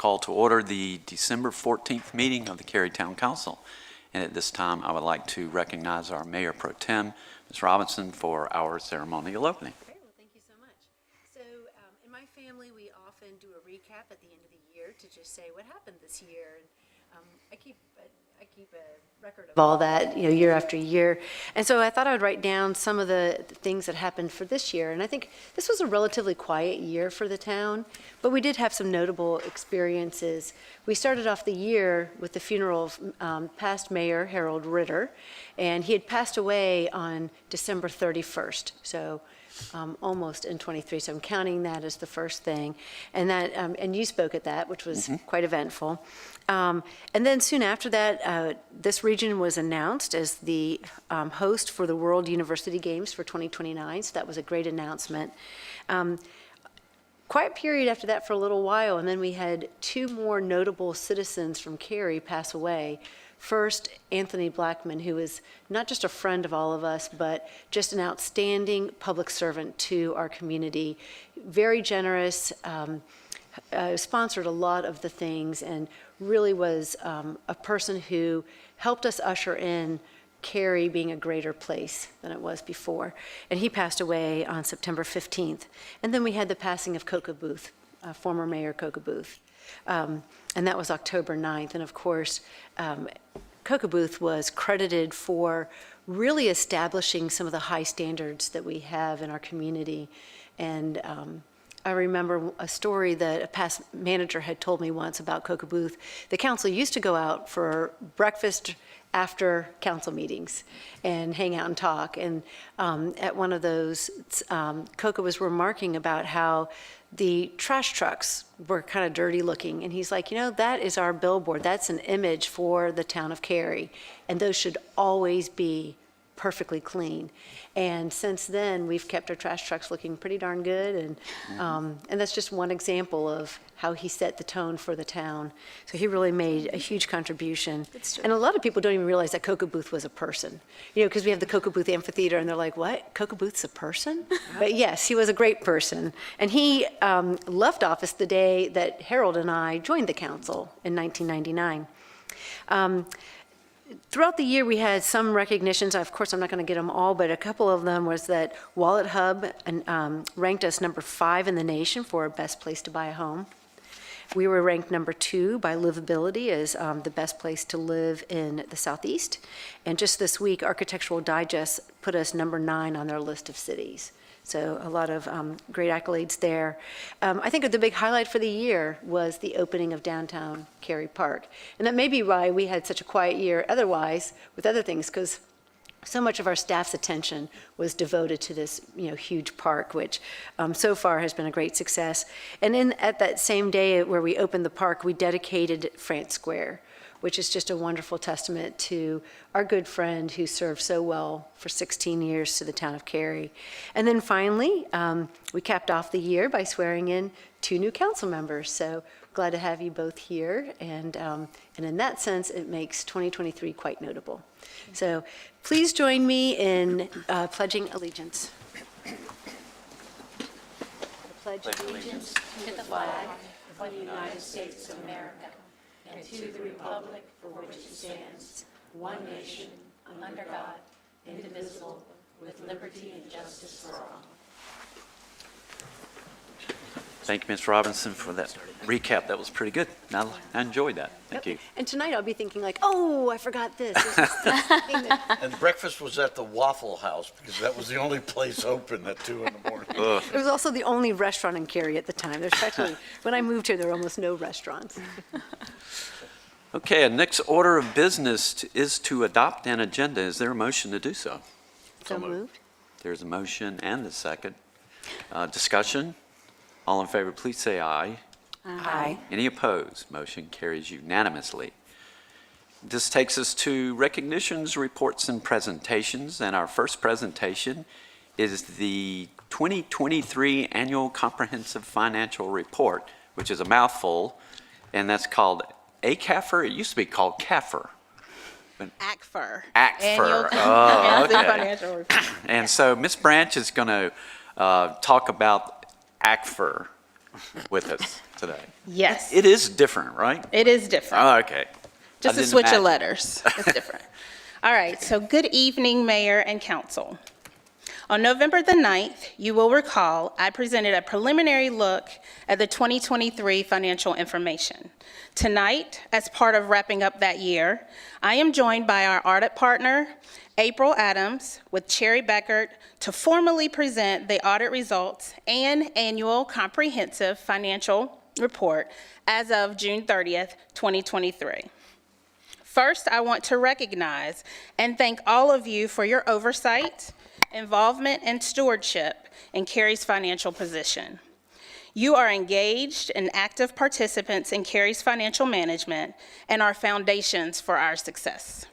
call to order the December 14th meeting of the Cary Town Council. And at this time, I would like to recognize our Mayor Pro Tem, Ms. Robinson, for our ceremonial opening. Great, well, thank you so much. So in my family, we often do a recap at the end of the year to just say what happened this year. And I keep a record of all that, year after year. And so I thought I would write down some of the things that happened for this year. And I think this was a relatively quiet year for the town, but we did have some notable experiences. We started off the year with the funeral of past Mayor Harold Ritter, and he had passed away on December 31st. So almost in 23, so I'm counting that as the first thing. And that, and you spoke at that, which was quite eventful. And then soon after that, this region was announced as the host for the World University Games for 2029, so that was a great announcement. Quiet period after that for a little while, and then we had two more notable citizens from Cary pass away. First, Anthony Blackman, who is not just a friend of all of us, but just an outstanding public servant to our community. Very generous, sponsored a lot of the things, and really was a person who helped us usher in Cary being a greater place than it was before. And he passed away on September 15th. And then we had the passing of Coca Booth, former Mayor Coca Booth. And that was October 9th. And of course, Coca Booth was credited for really establishing some of the high standards that we have in our community. And I remember a story that a past manager had told me once about Coca Booth. The council used to go out for breakfast after council meetings and hang out and talk. And at one of those, Coca was remarking about how the trash trucks were kind of dirty looking. And he's like, that is our billboard. That's an image for the town of Cary. And those should always be perfectly clean. And since then, we've kept our trash trucks looking pretty darn good. And that's just one example of how he set the tone for the town. So he really made a huge contribution. And a lot of people don't even realize that Coca Booth was a person. Because we have the Coca Booth Amphitheater, and they're like, what? Coca Booth's a person? But yes, he was a great person. And he left office the day that Harold and I joined the council in 1999. Throughout the year, we had some recognitions. Of course, I'm not going to get them all, but a couple of them was that Wallet Hub ranked us number 5 in the nation for best place to buy a home. We were ranked number 2 by Livability as the best place to live in the Southeast. And just this week, Architectural Digest put us number 9 on their list of cities. So a lot of great accolades there. I think the big highlight for the year was the opening of downtown Cary Park. And that may be why we had such a quiet year otherwise with other things, because so much of our staff's attention was devoted to this huge park, which so far has been a great success. And then at that same day where we opened the park, we dedicated France Square, which is just a wonderful testament to our good friend who served so well for 16 years to the town of Cary. And then finally, we capped off the year by swearing in 2 new council members. So glad to have you both here. And in that sense, it makes 2023 quite notable. So please join me in pledging allegiance. I pledge allegiance to the flag of the United States of America, and to the republic for which it stands, one nation, under God, indivisible, with liberty and justice for all. Thank you, Ms. Robinson, for that recap. That was pretty good. I enjoyed that. Thank you. And tonight I'll be thinking like, oh, I forgot this. And breakfast was at the Waffle House because that was the only place open at 2 in the morning. It was also the only restaurant in Cary at the time. There's actually, when I moved here, there were almost no restaurants. Okay, our next order of business is to adopt an agenda. Is there a motion to do so? So moved. There's a motion and a second. Discussion? All in favor, please say aye. Aye. Any opposed? Motion carries unanimously. This takes us to recognitions, reports, and presentations. And our first presentation is the 2023 Annual Comprehensive Financial Report, which is a mouthful, and that's called ACAFR. It used to be called CAFR. ACFR. ACFR. Oh, okay. Financial report. And so Ms. Branch is going to talk about ACFR. with us today. Yes, It is different, right? it is different. Oh, okay. Just I a didn't switch of imagine. letters. It's different. All right, so good evening, Mayor and Council. On November the 9th, you will recall, I presented a preliminary look at the 2023 financial information. Tonight, as part of wrapping up that year, I am joined by our audit partner, April Adams, with Cary Beckert, to formally present the audit results and annual comprehensive financial report as of June 30th, 2023. First, I want to recognize and thank all of you for your oversight, involvement, and stewardship in Cary's financial position. You are engaged and active participants in Cary's financial management and are foundations for our success.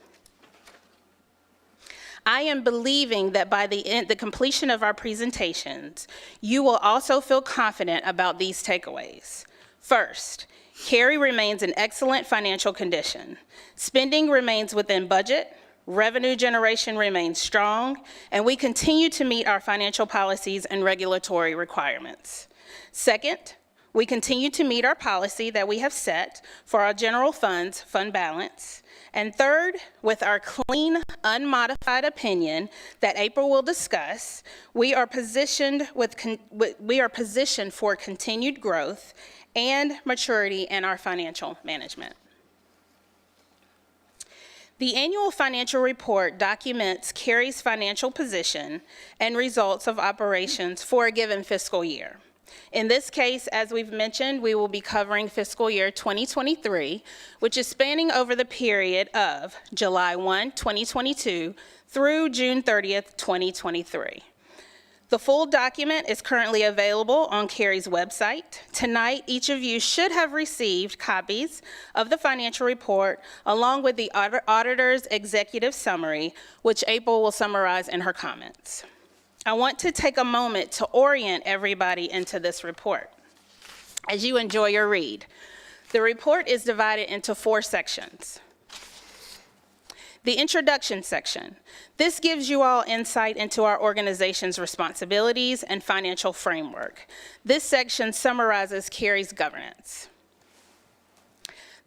I am believing that by the completion of our presentations, you will also feel confident about these takeaways. First, Cary remains in excellent financial condition. Spending remains within budget, revenue generation remains strong, and we continue to meet our financial policies and regulatory requirements. Second, we continue to meet our policy that we have set for our general funds fund balance. And third, with our clean, unmodified opinion that April will discuss, we are positioned for continued growth and maturity in our financial management. The annual financial report documents Cary's financial position and results of operations for a given fiscal year. In this case, as we've mentioned, we will be covering fiscal year 2023, which is spanning over the period of July 1, 2022 through June 30th, 2023. The full document is currently available on Cary's website. Tonight, each of you should have received copies of the financial report along with the auditor's executive summary, which April will summarize in her comments. I want to take a moment to orient everybody into this report as you enjoy your read. The report is divided into 4 sections. The introduction section. This gives you all insight into our organization's responsibilities and financial framework. This section summarizes Cary's governance.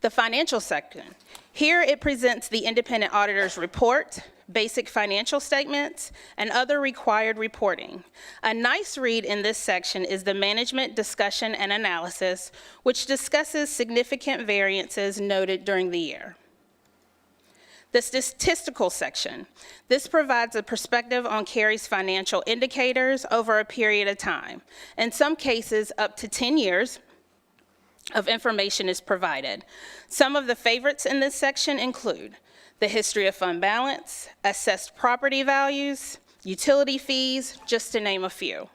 The financial section. Here it presents the independent auditor's report, basic financial statements, and other required reporting. A nice read in this section is the management discussion and analysis, which discusses significant variances noted during the year. The statistical section. This provides a perspective on Cary's financial indicators over a period of time. In some cases, up to 10 years of information is provided. Some of the favorites in this section include the history of fund balance, assessed property values, utility fees, just to name a few.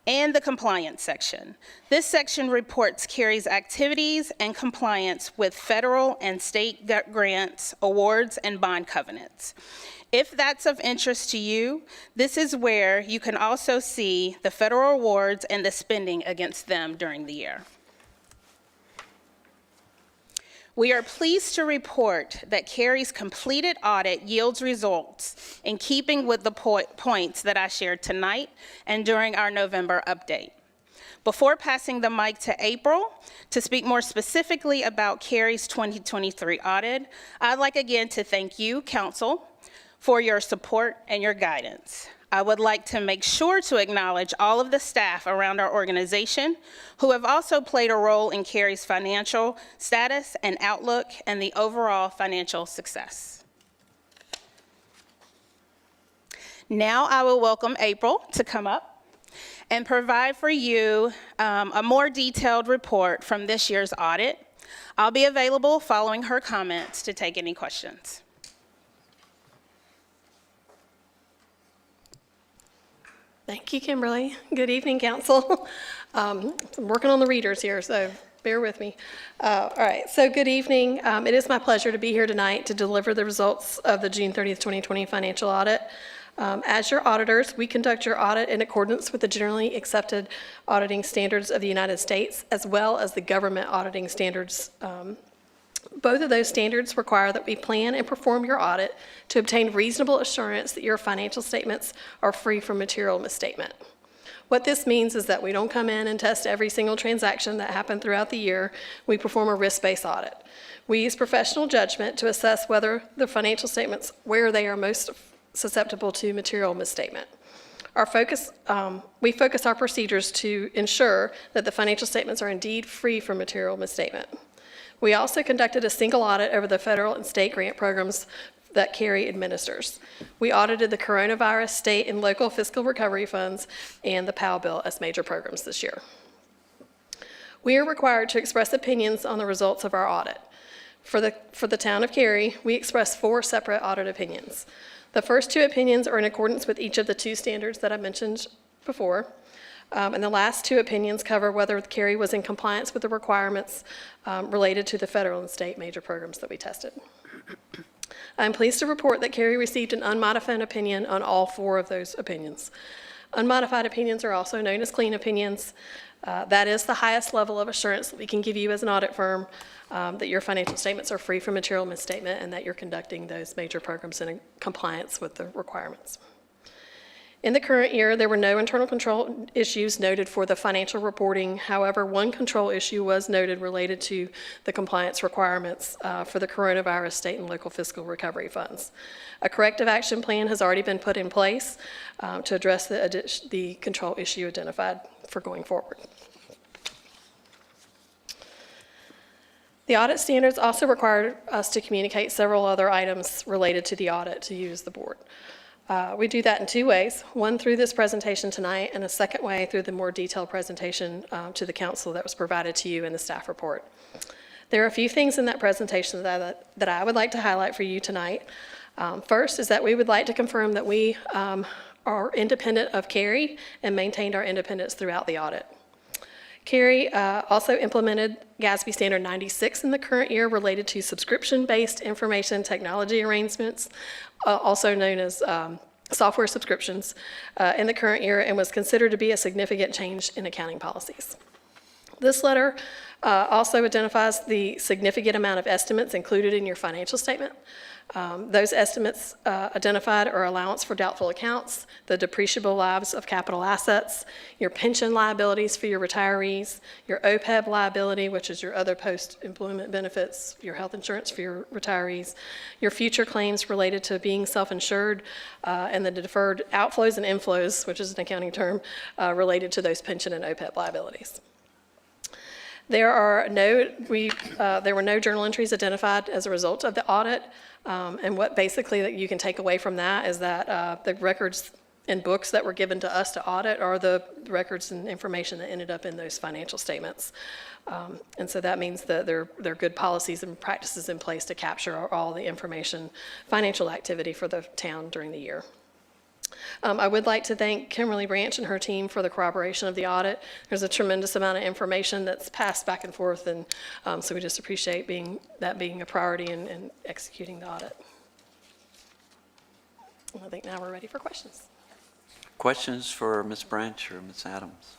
And the compliance section. This section reports Cary's activities and compliance with federal and state grants, awards, and bond covenants. If that's of interest to you, this is where you can also see the federal awards and the spending against them during the year. We are pleased to report that Cary's completed audit yields results in keeping with the points that I shared tonight and during our November update. Before passing the mic to April to speak more specifically about Cary's 2023 audit, I'd like again to thank you, Council, for your support and your guidance. I would like to make sure to acknowledge all of the staff around our organization who have also played a role in Cary's financial status and outlook and the overall financial success. Now I will welcome April to come up and provide for you a more detailed report from this year's audit. I'll be available following her comments to take any questions. Thank you, Kimberly. Good evening, Council. I'm working on the readers here, so bear with me. All right, so good evening. It is my pleasure to be here tonight to deliver the results of the June 30th, 2020 financial audit. As your auditors, we conduct your audit in accordance with the generally accepted auditing standards of the United States, as well as the government auditing standards. Both of those standards require that we plan and perform your audit to obtain reasonable assurance that your financial statements are free from material misstatement. What this means is that we don't come in and test every single transaction that happened throughout the year. We perform a risk-based audit. We use professional judgment to assess whether the financial statements, where they are most susceptible to material misstatement. We focus our procedures to ensure that the financial statements are indeed free from material misstatement. We also conducted a single audit over the federal and state grant programs that Cary administers. We audited the coronavirus, state, and local fiscal recovery funds and the POW bill as major programs this year. We are required to express opinions on the results of our audit. For the town of Cary, we express 4 separate audit opinions. The first 2 opinions are in accordance with each of the 2 standards that I mentioned before. And the last 2 opinions cover whether Cary was in compliance with the requirements related to the federal and state major programs that we tested. I'm pleased to report that Cary received an unmodified opinion on all 4 of those opinions. Unmodified opinions are also known as clean opinions. That is the highest level of assurance that we can give you as an audit firm that your financial statements are free from material misstatement and that you're conducting those major programs in compliance with the requirements. In the current year, there were no internal control issues noted for the financial reporting. However, one control issue was noted related to the compliance requirements for the coronavirus state and local fiscal recovery funds. A corrective action plan has already been put in place to address the control issue identified for going forward. The audit standards also require us to communicate several other items related to the audit to use the board. We do that in 2 ways, one through this presentation tonight and a second way through the more detailed presentation to the council that was provided to you in the staff report. There are a few things in that presentation that I would like to highlight for you tonight. First is that we would like to confirm that we are independent of Cary and maintained our independence throughout the audit. Cary also implemented GASB Standard 96 in the current year related to subscription-based information technology arrangements, also known as software subscriptions, in the current year and was considered to be a significant change in accounting policies. This letter also identifies the significant amount of estimates included in your financial statement. Those estimates identified are allowance for doubtful accounts, the depreciable lives of capital assets, your pension liabilities for your retirees, your OPEB liability, which is your other post-employment benefits, your health insurance for your retirees, your future claims related to being self-insured, and the deferred outflows and inflows, which is an accounting term, related to those pension and OPEB liabilities. There were no journal entries identified as a result of the audit. And what basically that you can take away from that is that the records and books that were given to us to audit are the records and information that ended up in those financial statements. And so that means that there are good policies and practices in place to capture all the information, financial activity for the town during the year. I would like to thank Kimberly Branch and her team for the corroboration of the audit. There's a tremendous amount of information that's passed back and forth, and so we just appreciate that being a priority in executing the audit. I think now we're ready for questions. Questions for Ms. Branch or Ms. Adams?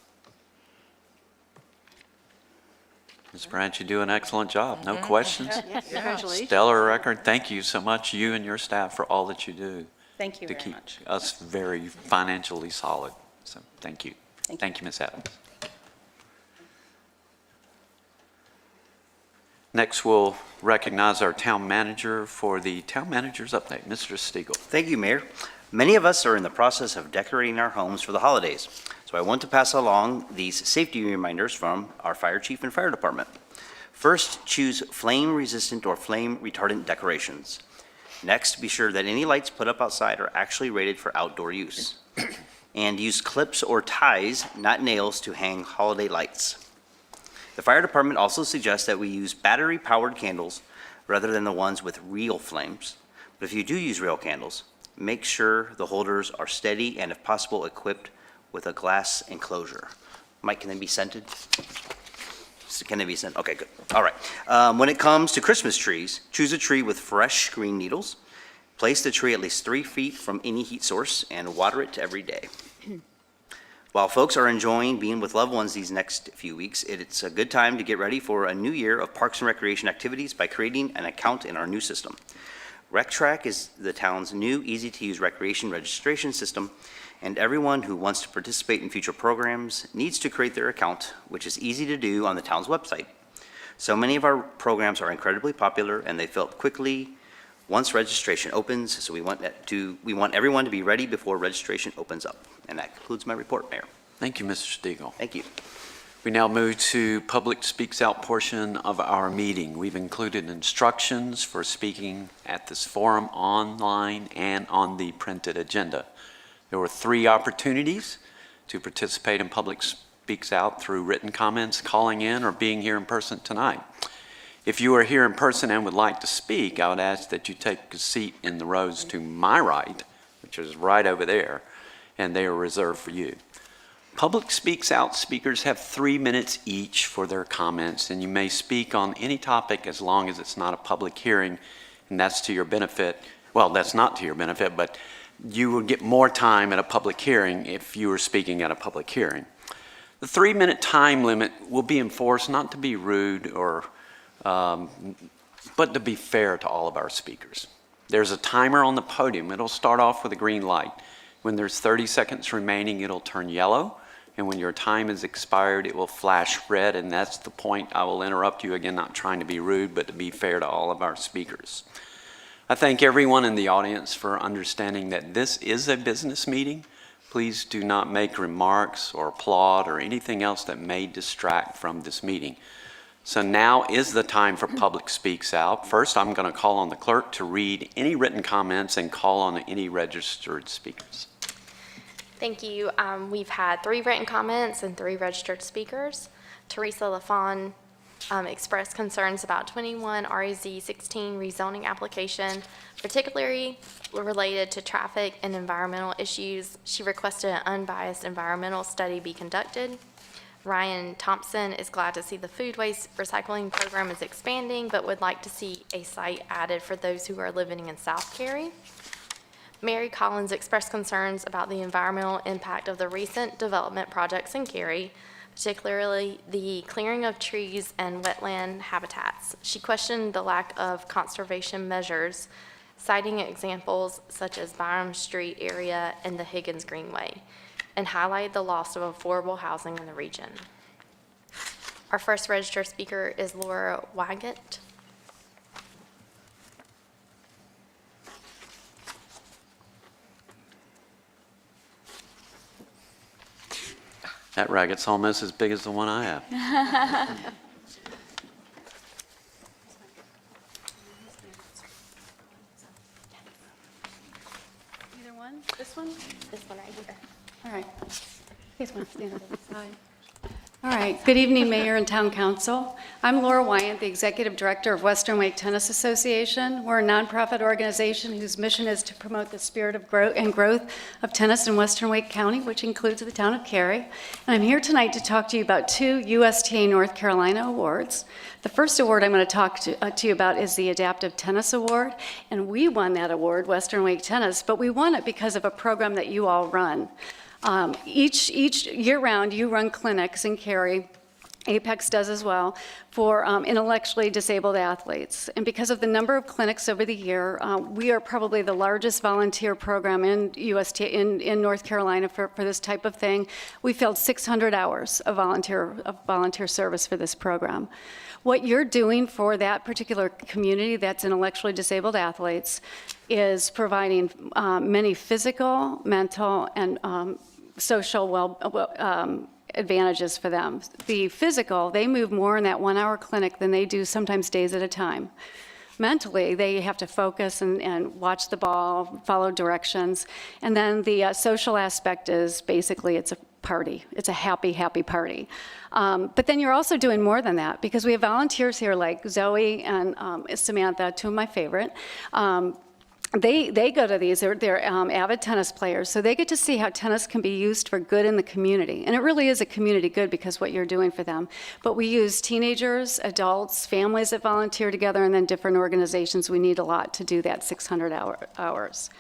Ms. Branch, you do an excellent job. No questions? Congratulations. Stellar record. Thank you so much, you and your staff, for all that you do. Thank you to very keep much. us very financially solid. So thank you. Thank you, Ms. Adams. Next, we'll recognize our town manager for the town manager's update. Mr. Stiegel. Thank you, Mayor. Many of us are in the process of decorating our homes for the holidays, so I want to pass along these safety reminders from our fire chief and fire department. First, choose flame-resistant or flame-retardant decorations. Next, be sure that any lights put up outside are actually rated for outdoor use. And use clips or ties, not nails, to hang holiday lights. The fire department also suggests that we use battery-powered candles rather than the ones with real flames. But if you do use real candles, make sure the holders are steady and, if possible, equipped with a glass enclosure. Mike, can they be scented? Can they be sent? Okay, good. All right. When it comes to Christmas trees, choose a tree with fresh green needles. Place the tree at least 3 feet from any heat source and water it every day. While folks are enjoying being with loved ones these next few weeks, it's a good time to get ready for a new year of parks and recreation activities by creating an account in our new system. RecTrack is the town's new, easy-to-use recreation registration system. and everyone who wants to participate in future programs needs to create their account, which is easy to do on the town's website. So many of our programs are incredibly popular, and they fill up quickly once registration opens, so we want everyone to be ready before registration opens up. And that concludes my report, Mayor. Thank you, Mr. Stiegel. Thank you. We now move to public speaks out portion of our meeting. We've included instructions for speaking at this forum online and on the printed agenda. There were 3 opportunities to participate in public speaks out through written comments, calling in, or being here in person tonight. If you are here in person and would like to speak, I would ask that you take a seat in the rows to my right, which is right over there, and they are reserved for you. Public speaks out speakers have 3 minutes each for their comments, and you may speak on any topic as long as it's not a public hearing, and that's to your benefit. Well, that's not to your benefit, but you will get more time at a public hearing if you are speaking at a public hearing. The 3-minute time limit will be enforced not to be rude or but to be fair to all of our speakers. There's a timer on the podium. It'll start off with a green light. When there's 30 seconds remaining, it'll turn yellow. And when your time is expired, it will flash red. And that's the point. I will interrupt you again, not trying to be rude, but to be fair to all of our speakers. I thank everyone in the audience for understanding that this is a business meeting. Please do not make remarks or applaud or anything else that may distract from this meeting. So now is the time for public speaks out. First, I'm going to call on the clerk to read any written comments and call on any registered speakers. Thank you. We've had 3 written comments and 3 registered speakers. Teresa LaFawn expressed concerns about 21 RAZ 16 rezoning application, particularly related to traffic and environmental issues. She requested an unbiased environmental study be conducted. Ryan Thompson is glad to see the food waste recycling program is expanding, but would like to see a site added for those who are living in South Cary. Mary Collins expressed concerns about the environmental impact of the recent development projects in Cary, particularly the clearing of trees and wetland habitats. She questioned the lack of conservation measures, citing examples such as Byram Street area and the Higgins Greenway, and highlight the loss of affordable housing in the region. Our first registered speaker is Laura Waggett. That ragged's almost as big as the one I have. Either one? This one? This one right here. All right. Please want to stand on the side. All right. Good evening, Mayor and Town Council. I'm Laura Wyant, the Executive Director of Western Wake Tennis Association. We're a nonprofit organization whose mission is to promote the spirit of growth of tennis in Western Wake County, which includes the town of Cary. And I'm here tonight to talk to you about 2 USTA North Carolina awards. The first award I'm going to talk to you about is the Adaptive Tennis Award, and we won that award, Western Wake Tennis, but we won it because of a program that you all run. Each year-round, you run clinics in Cary, Apex does as well, for intellectually disabled athletes. And because of the number of clinics over the year, we are probably the largest volunteer program in in North Carolina for this type of thing. We filled 600 hours of volunteer service for this program. What you're doing for that particular community that's intellectually disabled athletes is providing many physical, mental, and social advantages for them. The physical, they move more in that 1-hour clinic than they do sometimes days at a time. Mentally, they have to focus and watch the ball, follow directions. And then the social aspect is basically it's a party. It's a happy, happy party. But then you're also doing more than that because we have volunteers here like Zoe and Samantha, 2 of my favorite. They go to these, they're avid tennis players, so they get to see how tennis can be used for good in the community. And it really is a community good because what you're doing for them. But we use teenagers, adults, families that volunteer together, and then different organizations. We need a lot to do that 600 hours.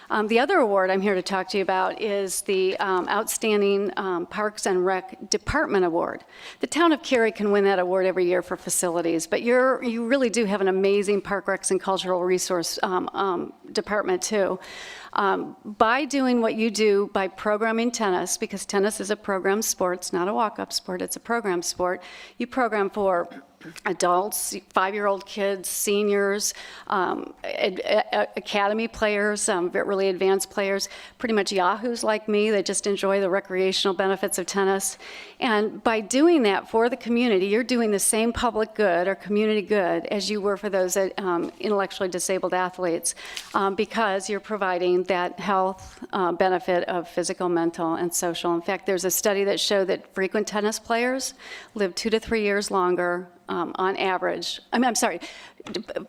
The other award I'm here to talk to you about is the Outstanding Parks and Rec Department Award. The town of Cary can win that award every year for facilities, but you really do have an amazing Park Recs and Cultural Resource department too. By doing what you do by programming tennis, because tennis is a program sport, it's not a walk-up sport, it's a program sport, you program for adults, 5-year-old kids, seniors, academy players, really advanced players, pretty much yahoos like me that just enjoy the recreational benefits of tennis. And by doing that for the community, you're doing the same public good or community good as you were for those intellectually disabled athletes, because you're providing that health benefit of physical, mental, and social. In fact, there's a study that showed that frequent tennis players live 2 to 3 years longer on average.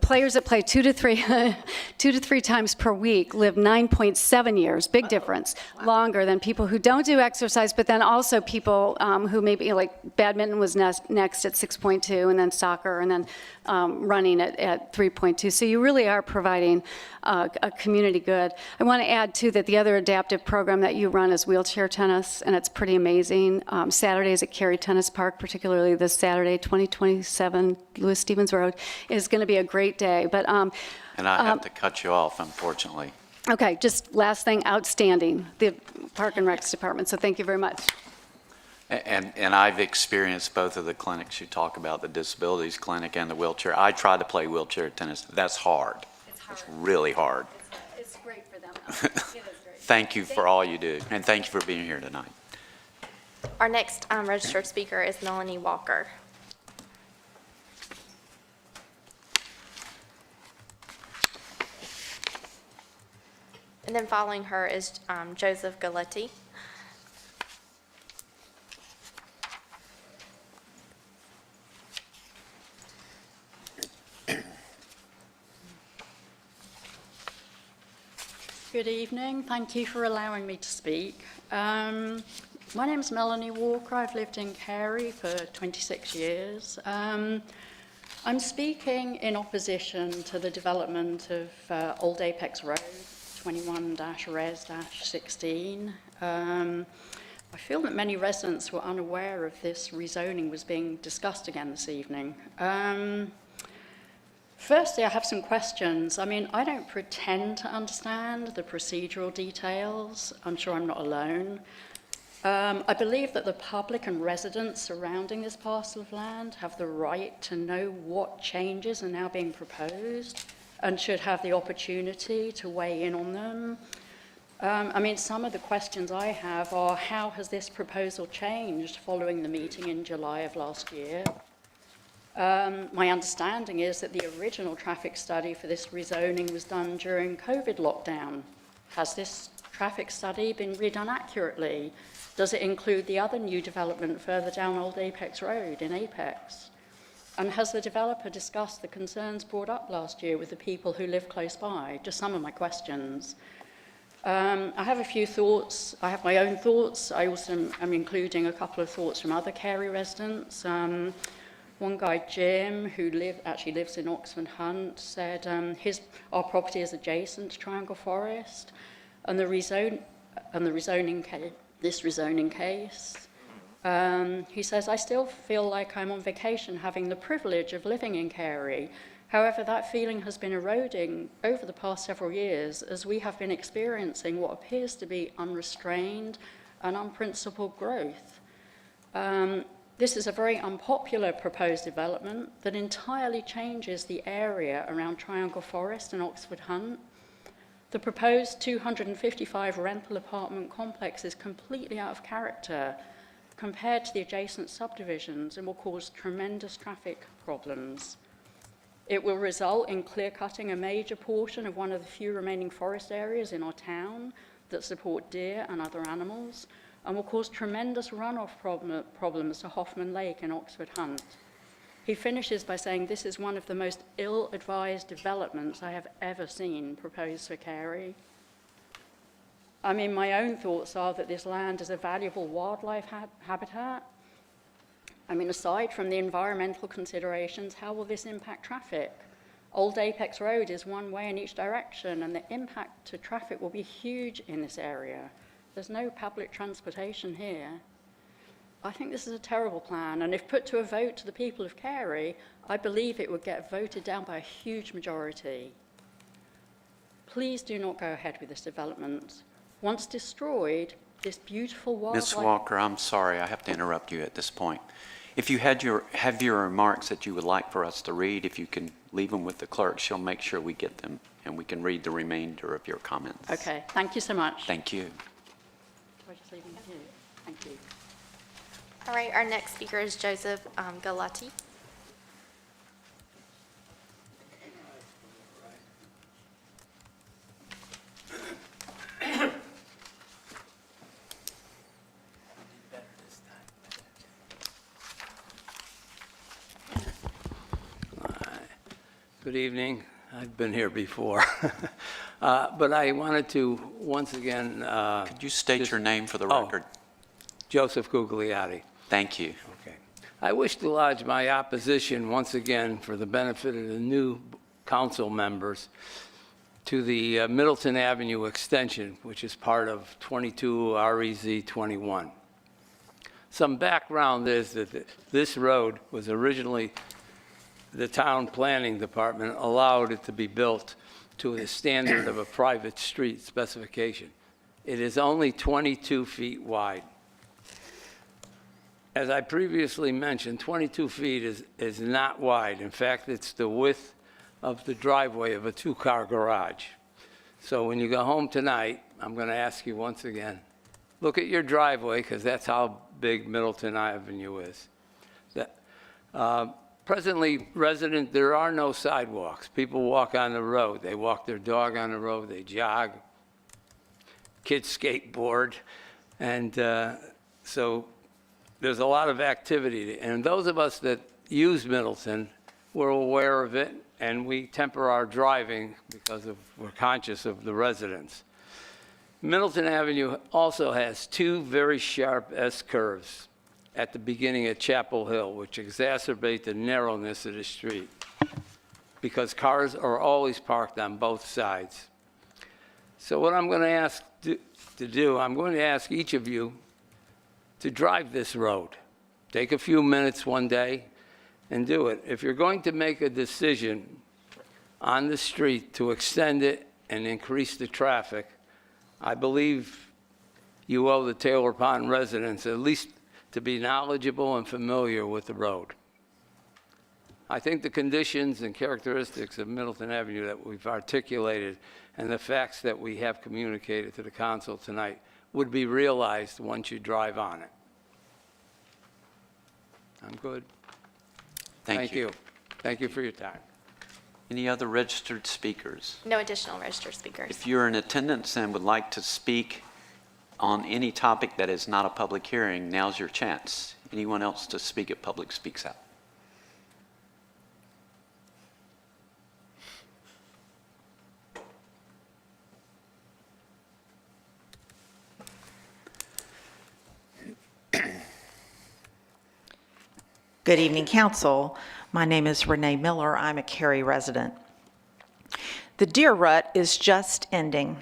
Players that play 2 to 3 times per week live 9.7 years, big difference, longer than people who don't do exercise, but then also people who maybe, like badminton was next at 6.2, and then soccer, and then running at 3.2. So you really are providing a community good. I want to add, too, that the other adaptive program that you run is wheelchair tennis, and it's pretty amazing. Saturdays at Cary Tennis Park, particularly this Saturday, 2027, Louis Stevens Road, is going to be a great day. But And I have to cut you off, unfortunately. okay, just last thing, outstanding, the Park and Recs Department. So thank you very much. And I've experienced both of the clinics you talk about, the disabilities clinic and the wheelchair. I tried to play wheelchair tennis. That's hard. It's really hard. It's great for them. It is great. Thank you for all you do, and thank you for being here tonight. Our next registered speaker is Melanie Walker. And then following her is Joseph Galetti. Good evening. Thank you for allowing me to speak. My name is Melanie Walker. I've lived in Cary for 26 years. I'm speaking in opposition to the development of Old Apex Road, 21-Res-16. I feel that many residents were unaware of this rezoning was being discussed again this evening. Firstly, I have some questions. I mean, I don't pretend to understand the procedural details. I'm sure I'm not alone. I believe that the public and residents surrounding this parcel of land have the right to know what changes are now being proposed and should have the opportunity to weigh in on them. I mean, some of the questions I have are, how has this proposal changed following the meeting in July of last year? My understanding is that the original traffic study for this rezoning was done during COVID lockdown. Has this traffic study been redone accurately? Does it include the other new development further down Old Apex Road in Apex? And has the developer discussed the concerns brought up last year with the people who live close by? Just some of my questions. I have a few thoughts. I have my own thoughts. I also am including a couple of thoughts from other Cary residents. One guy, Jim, who actually lives in Oxford Hunt, said our property is adjacent to Triangle Forest, and this rezoning case. He says, I still feel like I'm on vacation having the privilege of living in Cary. However, that feeling has been eroding over the past several years as we have been experiencing what appears to be unrestrained and unprincipled growth. This is a very unpopular proposed development that entirely changes the area around Triangle Forest and Oxford Hunt. The proposed 255 rental apartment complex is completely out of character compared to the adjacent subdivisions and will cause tremendous traffic problems. It will result in clear-cutting a major portion of one of the few remaining forest areas in our town that support deer and other animals, and will cause tremendous runoff problems to Hoffman Lake and Oxford Hunt. He finishes by saying, this is one of the most ill-advised developments I have ever seen proposed for Cary. I mean, my own thoughts are that this land is a valuable wildlife habitat. I mean, aside from the environmental considerations, how will this impact traffic? Old Apex Road is one way in each direction, and the impact to traffic will be huge in this area. There's no public transportation here. I think this is a terrible plan, and if put to a vote to the people of Cary, I believe it would get voted down by a huge majority. Please do not go ahead with this development. Once destroyed, this beautiful wildlife... Ms. Walker, I'm sorry, I have to interrupt you at this point. If you have your remarks that you would like for us to read, if you can leave them with the clerk, she'll make sure we get them, and we can read the remainder of your comments. Okay, thank you so much. Thank you. Do I just leave them with you? Thank you. All right, our next speaker is Joseph Galati. Good evening. I've been here before. But I wanted to once again... Could you state your name for the Oh. record? Joseph Gugliotti. Thank you. Okay. I wish to lodge my opposition once again for the benefit of the new council members to the Middleton Avenue extension, which is part of 22 REZ 21. Some background is that this road was originally, the town planning department allowed it to be built to the standard of a private street specification. It is only 22 feet wide. As I previously mentioned, 22 feet is not wide. In fact, it's the width of the driveway of a two-car garage. So when you go home tonight, I'm going to ask you once again, look at your driveway, because that's how big Middleton Avenue is. Presently, there are no sidewalks. People walk on the road. They walk their dog on the road. They jog. Kids skateboard. And so there's a lot of activity. And those of us that use Middleton, we're aware of it, and we temper our driving because we're conscious of the residents. Middleton Avenue also has two very sharp S-curves at the beginning of Chapel Hill, which exacerbate the narrowness of the street because cars are always parked on both sides. So what I'm going to ask to do, I'm going to ask each of you to drive this road. Take a few minutes one day and do it. If you're going to make a decision on the street to extend it and increase the traffic, I believe you owe the Taylor Pond residents at least to be knowledgeable and familiar with the road. I think the conditions and characteristics of Middleton Avenue that we've articulated and the facts that we have communicated to the council tonight would be realized once you drive on it. I'm good. Thank you. Thank you for your time. Any other registered speakers? No additional registered speakers. If you're in attendance and would like to speak on any topic that is not a public hearing, now's your chance. Anyone else to speak at Public Speaks Out? Good evening, Council. My name is Renee Miller. I'm a Cary resident. The deer rut is just ending.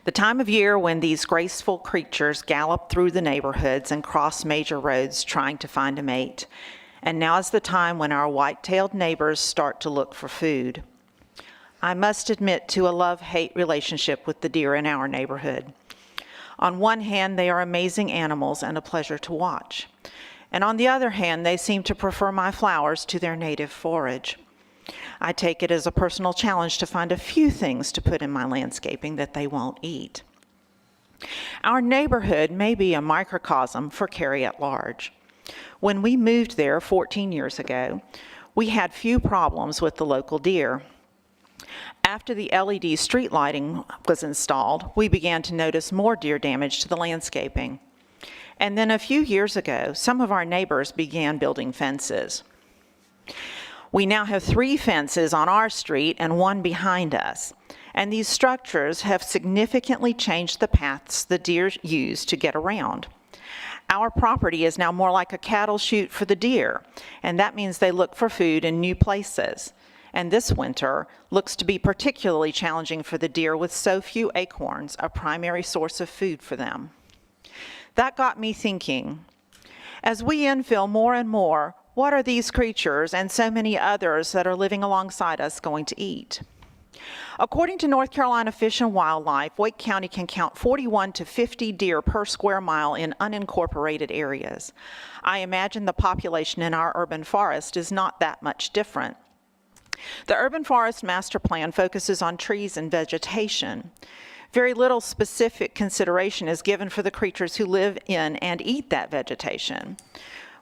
The time of year when these graceful creatures gallop through the neighborhoods and cross major roads trying to find a mate. And now is the time when our white-tailed neighbors start to look for food. I must admit to a love-hate relationship with the deer in our neighborhood. On one hand, they are amazing animals and a pleasure to watch. And on the other hand, they seem to prefer my flowers to their native forage. I take it as a personal challenge to find a few things to put in my landscaping that they won't eat. Our neighborhood may be a microcosm for Cary at large. When we moved there 14 years ago, we had few problems with the local deer. After the LED street lighting was installed, we began to notice more deer damage to the landscaping. And then a few years ago, some of our neighbors began building fences. We now have 3 fences on our street and 1 behind us. And these structures have significantly changed the paths the deer use to get around. Our property is now more like a cattle chute for the deer, and that means they look for food in new places. and this winter looks to be particularly challenging for the deer with so few acorns, a primary source of food for them. That got me thinking, as we infill more and more, what are these creatures and so many others that are living alongside us going to eat? According to North Carolina Fish and Wildlife, Wake County can count 41 to 50 deer per square mile in unincorporated areas. I imagine the population in our urban forest is not that much different. The Urban Forest Master Plan focuses on trees and vegetation. Very little specific consideration is given for the creatures who live in and eat that vegetation.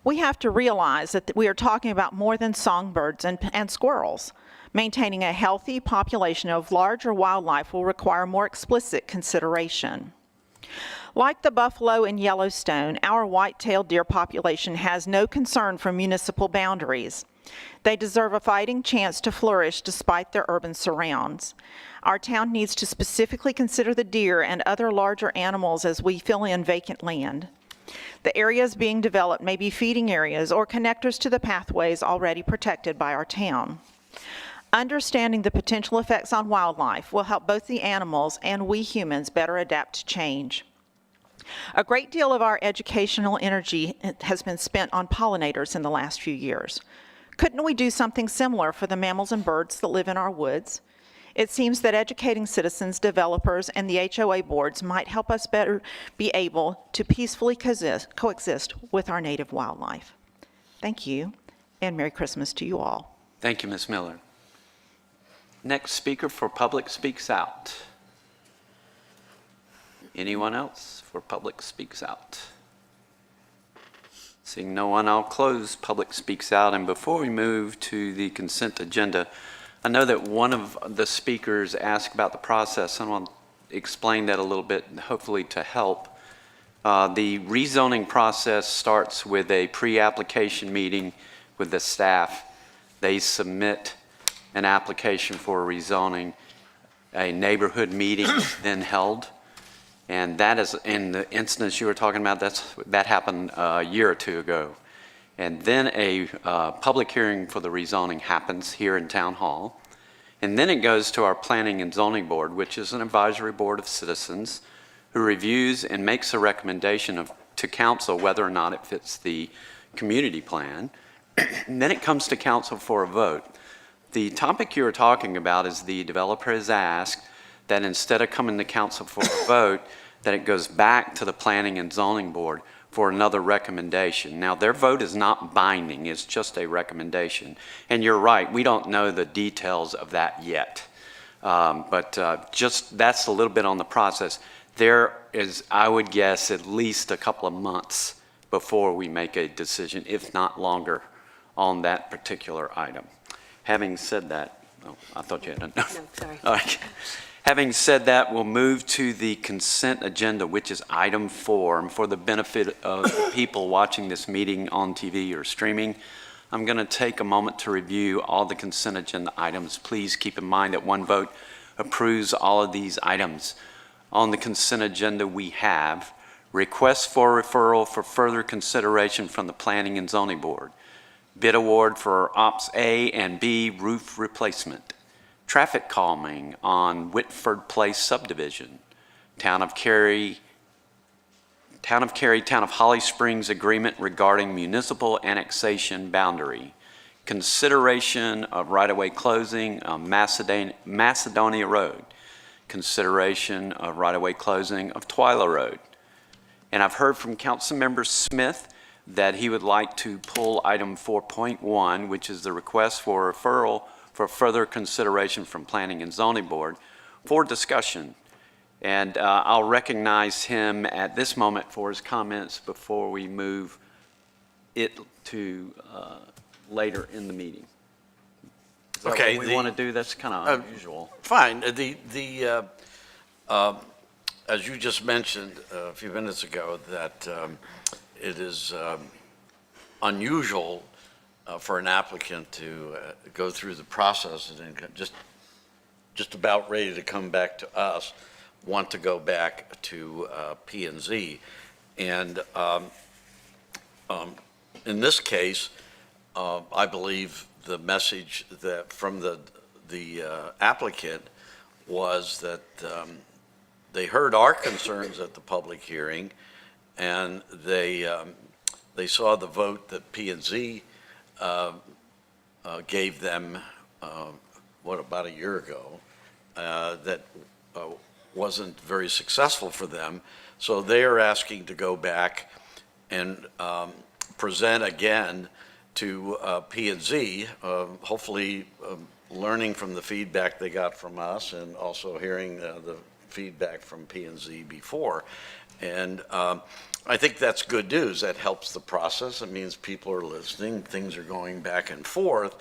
We have to realize that we are talking about more than songbirds and squirrels. Maintaining a healthy population of larger wildlife will require more explicit consideration. Like the buffalo in Yellowstone, our white-tailed deer population has no concern for municipal boundaries. They deserve a fighting chance to flourish despite their urban surrounds. Our town needs to specifically consider the deer and other larger animals as we fill in vacant land. The areas being developed may be feeding areas or connectors to the pathways already protected by our town. Understanding the potential effects on wildlife will help both the animals and we humans better adapt to change. A great deal of our educational energy has been spent on pollinators in the last few years. Couldn't we do something similar for the mammals and birds that live in our woods? It seems that educating citizens, developers, and the HOA boards might help us better be able to peacefully coexist with our native wildlife. Thank you, and Merry Christmas to you all. Thank you, Ms. Miller. Next speaker for Public Speaks Out. Anyone else for Public Speaks Out? Seeing no one, I'll close Public Speaks Out. And before we move to the consent agenda, I know that one of the speakers asked about the process, and I'll explain that a little bit, hopefully to help. The rezoning process starts with a pre-application meeting with the staff. They submit an application for rezoning. A neighborhood meeting is then held. And that is, in the instance you were talking about, that happened a year or two ago. And then a public hearing for the rezoning happens here in Town Hall. And then it goes to our Planning and Zoning Board, which is an advisory board of citizens who reviews and makes a recommendation to council whether or not it fits the community plan. And then it comes to council for a vote. The topic you were talking about is the developer has asked that instead of coming to council for a vote, that it goes back to the Planning and Zoning Board for another recommendation. Now, their vote is not binding, it's just a recommendation. And you're right, we don't know the details of that yet. Just that's a little bit on the process. There is, I would guess, at least a couple of months before we make a decision, if not longer, on that particular item. Having said that, oh, I thought you had a no. No, sorry. All right. Having said that, we'll move to the consent agenda, which is item 4. And for the benefit of the people watching this meeting on TV or streaming, I'm going to take a moment to review all the consent agenda items. Please keep in mind that one vote approves all of these items. On the consent agenda, we have requests for referral for further consideration from the Planning and Zoning Board, bid award for Ops A and B roof replacement, traffic calming on Whitford Place subdivision, Town of Cary, Town of Holly Springs agreement regarding municipal annexation boundary, consideration of right-of-way closing on Macedonia Road, consideration of right-of-way closing of Twyla Road. And I've heard from Councilmember Smith that he would like to pull item 4.1, which is the request for referral for further consideration from Planning and Zoning Board for discussion. And I'll recognize him at this moment for his comments before we move it to later in the meeting. Is that Okay, what we want to do? That's kind of unusual. Fine. As you just mentioned a few minutes ago, that it is unusual for an applicant to go through the process and then just about ready to come back to us, want to go back to P&Z. And in this case, I believe the message that from the applicant was that they heard our concerns at the public hearing, and they saw the vote that P&Z gave them, about a year ago, that wasn't very successful for them. So they are asking to go back and present again to P&Z, hopefully learning from the feedback they got from us and also hearing the feedback from P&Z before. And I think that's good news. That helps the process. It means people are listening, things are going back and forth.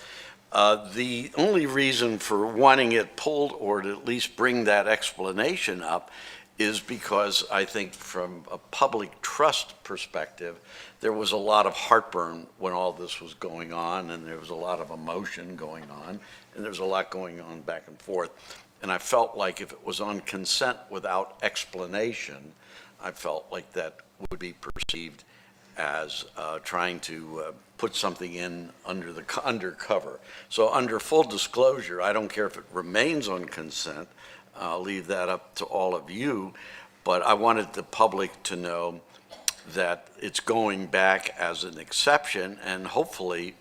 The only reason for wanting it pulled, or to at least bring that explanation up, is because I think from a public trust perspective, there was a lot of heartburn when all this was going on, and there was a lot of emotion going on, and there was a lot going on back and forth. And I felt like if it was on consent without explanation, I felt like that would be perceived as trying to put something in undercover. So under full disclosure, I don't care if it remains on consent. I'll leave that up to all of you, but I wanted the public to know that it's going back as an exception, and hopefully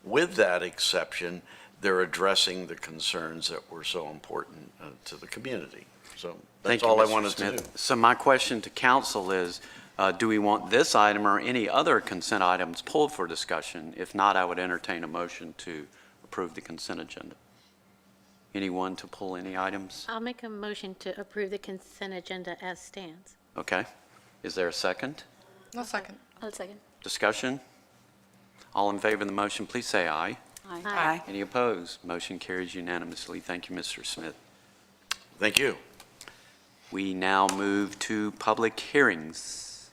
with that exception, they're addressing the concerns that were so important to the community. So Thank that's you, all I Mr. wanted Smith. to do. So my question to council is, do we want this item or any other consent items pulled for discussion? If not, I would entertain a motion to approve the consent agenda. Anyone to pull any items? I'll make a motion to approve the consent agenda as stands. Okay. Is there a second? I'll second. I'll second. Discussion? All in favor of the motion, please say aye. Aye. Any opposed? Motion carries unanimously. Thank you, Mr. Smith. Thank you. We now move to public hearings.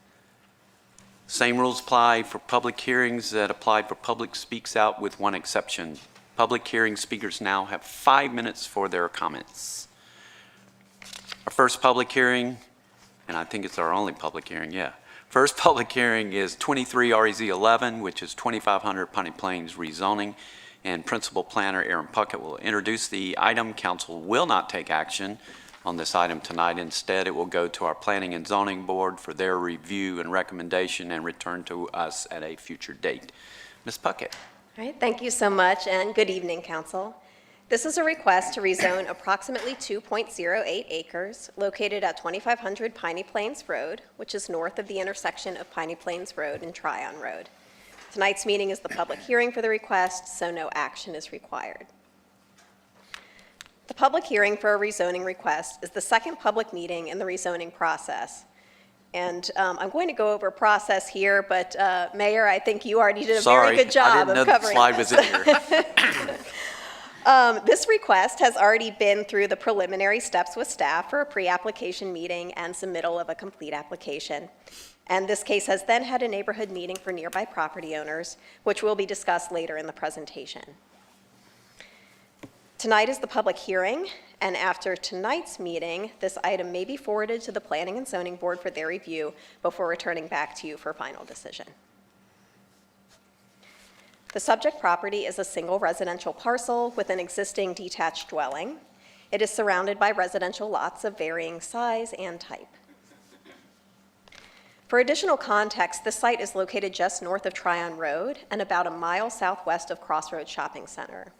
Same rules apply for public hearings that applied for public speaks out, with one exception. Public hearing speakers now have 5 minutes for their comments. Our first public hearing, and I think it's our only public hearing, yeah. First public hearing is 23 REZ 11, which is 2500 Piney Plains rezoning, and Principal Planner Aaron Puckett will introduce the item. Council will not take action on this item tonight. Instead, it will go to our Planning and Zoning Board for their review and recommendation and return to us at a future date. Ms. Puckett. All right, thank you so much, and good evening, Council. This is a request to rezone approximately 2.08 acres located at 2500 Piney Plains Road, which is north of the intersection of Piney Plains Road and Tryon Road. Tonight's meeting is the public hearing for the request, so no action is required. The public hearing for a rezoning request is the second public meeting in the rezoning process. And I'm going to go over process here, but Mayor, I think you already did a very good job of covering I didn't know the slide was in here. This request has already been through the preliminary steps with staff for a pre-application meeting and submittal of a complete application. And this case has then had a neighborhood meeting for nearby property owners, which will be discussed later in the presentation. Tonight is the public hearing, and after tonight's meeting, this item may be forwarded to the Planning and Zoning Board for their review before returning back to you for final decision. The subject property is a single residential parcel with an existing detached dwelling. It is surrounded by residential lots of varying size and type. For additional context, this site is located just north of Tryon Road and about a mile southwest of Crossroads Shopping Center.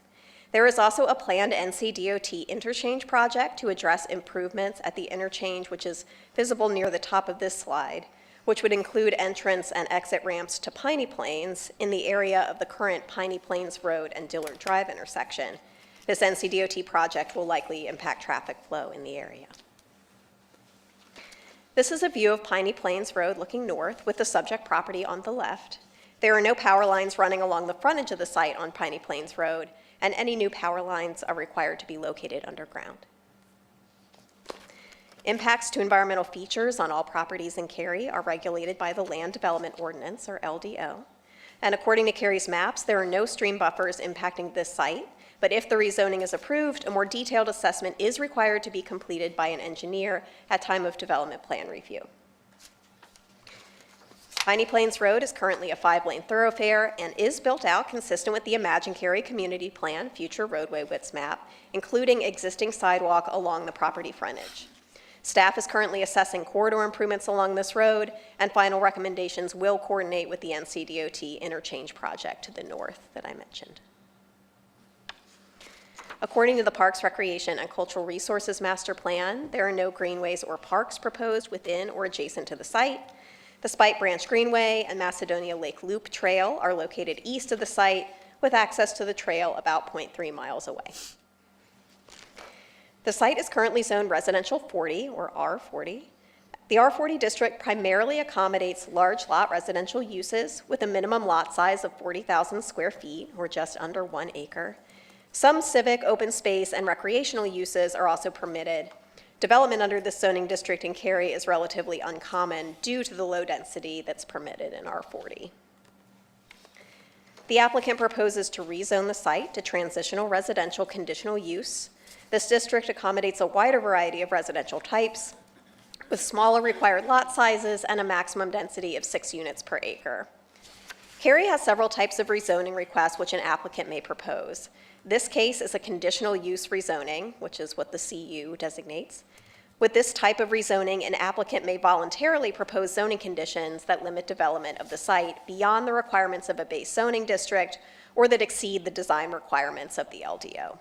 There is also a planned NCDOT interchange project to address improvements at the interchange, which is visible near the top of this slide, which would include entrance and exit ramps to Piney Plains in the area of the current Piney Plains Road and Dillard Drive intersection. This NCDOT project will likely impact traffic flow in the area. This is a view of Piney Plains Road looking north with the subject property on the left. There are no power lines running along the frontage of the site on Piney Plains Road, and any new power lines are required to be located underground. Impacts to environmental features on all properties in Cary are regulated by the Land Development Ordinance, or LDO. And according to Cary's maps, there are no stream buffers impacting this site, but if the rezoning is approved, a more detailed assessment is required to be completed by an engineer at time of development plan review. Piney Plains Road is currently a 5-lane thoroughfare and is built out consistent with the Imagine Cary Community Plan future roadway widths map, including existing sidewalk along the property frontage. Staff is currently assessing corridor improvements along this road, and final recommendations will coordinate with the NCDOT interchange project to the north that I mentioned. According to the Parks, Recreation, and Cultural Resources Master Plan, there are no greenways or parks proposed within or adjacent to the site. The Spite Branch Greenway and Macedonia Lake Loop Trail are located east of the site, with access to the trail about 0.3 miles away. The site is currently zoned residential 40, or R40. The R40 district primarily accommodates large lot residential uses with a minimum lot size of 40,000 square feet, or just under 1 acre. Some civic, open space, and recreational uses are also permitted. Development under this zoning district in Cary is relatively uncommon due to the low density that's permitted in R40. The applicant proposes to rezone the site to transitional residential conditional use. This district accommodates a wider variety of residential types with smaller required lot sizes and a maximum density of 6 units per acre. Cary has several types of rezoning requests which an applicant may propose. This case is a conditional use rezoning, which is what the CU designates. With this type of rezoning, an applicant may voluntarily propose zoning conditions that limit development of the site beyond the requirements of a base zoning district or that exceed the design requirements of the LDO.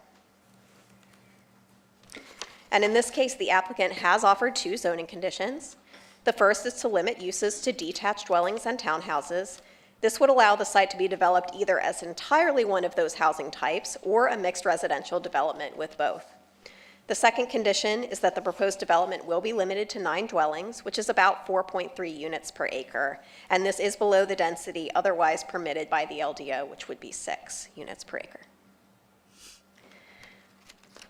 And in this case, the applicant has offered 2 zoning conditions. The first is to limit uses to detached dwellings and townhouses. This would allow the site to be developed either as entirely one of those housing types or a mixed residential development with both. The second condition is that the proposed development will be limited to 9 dwellings, which is about 4.3 units per acre, and this is below the density otherwise permitted by the LDO, which would be 6 units per acre.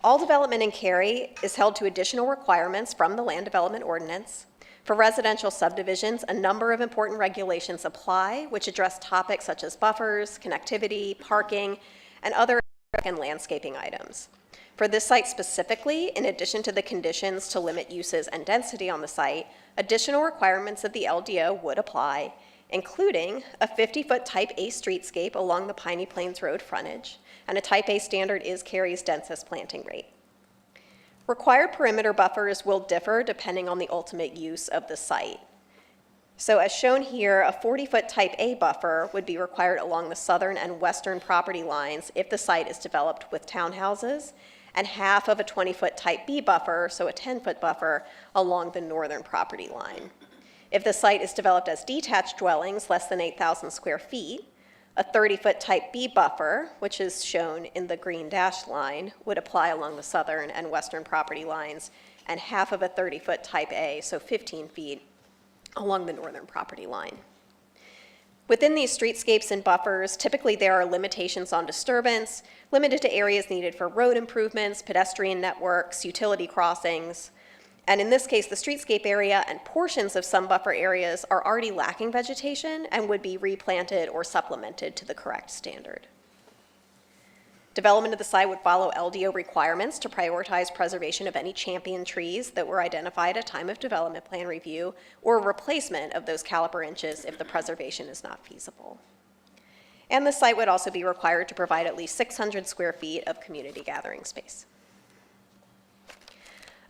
All development in Cary is held to additional requirements from the Land Development Ordinance. For residential subdivisions, a number of important regulations apply, which address topics such as buffers, connectivity, parking, and other and landscaping items. For this site specifically, in addition to the conditions to limit uses and density on the site, additional requirements of the LDO would apply, including a 50-foot Type A streetscape along the Piney Plains Road frontage, and a Type A standard is Cary's densest planting rate. Required perimeter buffers will differ depending on the ultimate use of the site. So as shown here, a 40-foot Type A buffer would be required along the southern and western property lines if the site is developed with townhouses, and half of a 20-foot Type B buffer, so a 10-foot buffer, along the northern property line. If the site is developed as detached dwellings, less than 8,000 square feet, a 30-foot Type B buffer, which is shown in the green dashed line, would apply along the southern and western property lines, and half of a 30-foot Type A, so 15 feet, along the northern property line. Within these streetscapes and buffers, typically there are limitations on disturbance, limited to areas needed for road improvements, pedestrian networks, utility crossings. And in this case, the streetscape area and portions of some buffer areas are already lacking vegetation and would be replanted or supplemented to the correct standard. Development of the site would follow LDO requirements to prioritize preservation of any champion trees that were identified at time of development plan review or replacement of those caliper inches if the preservation is not feasible. And the site would also be required to provide at least 600 square feet of community gathering space.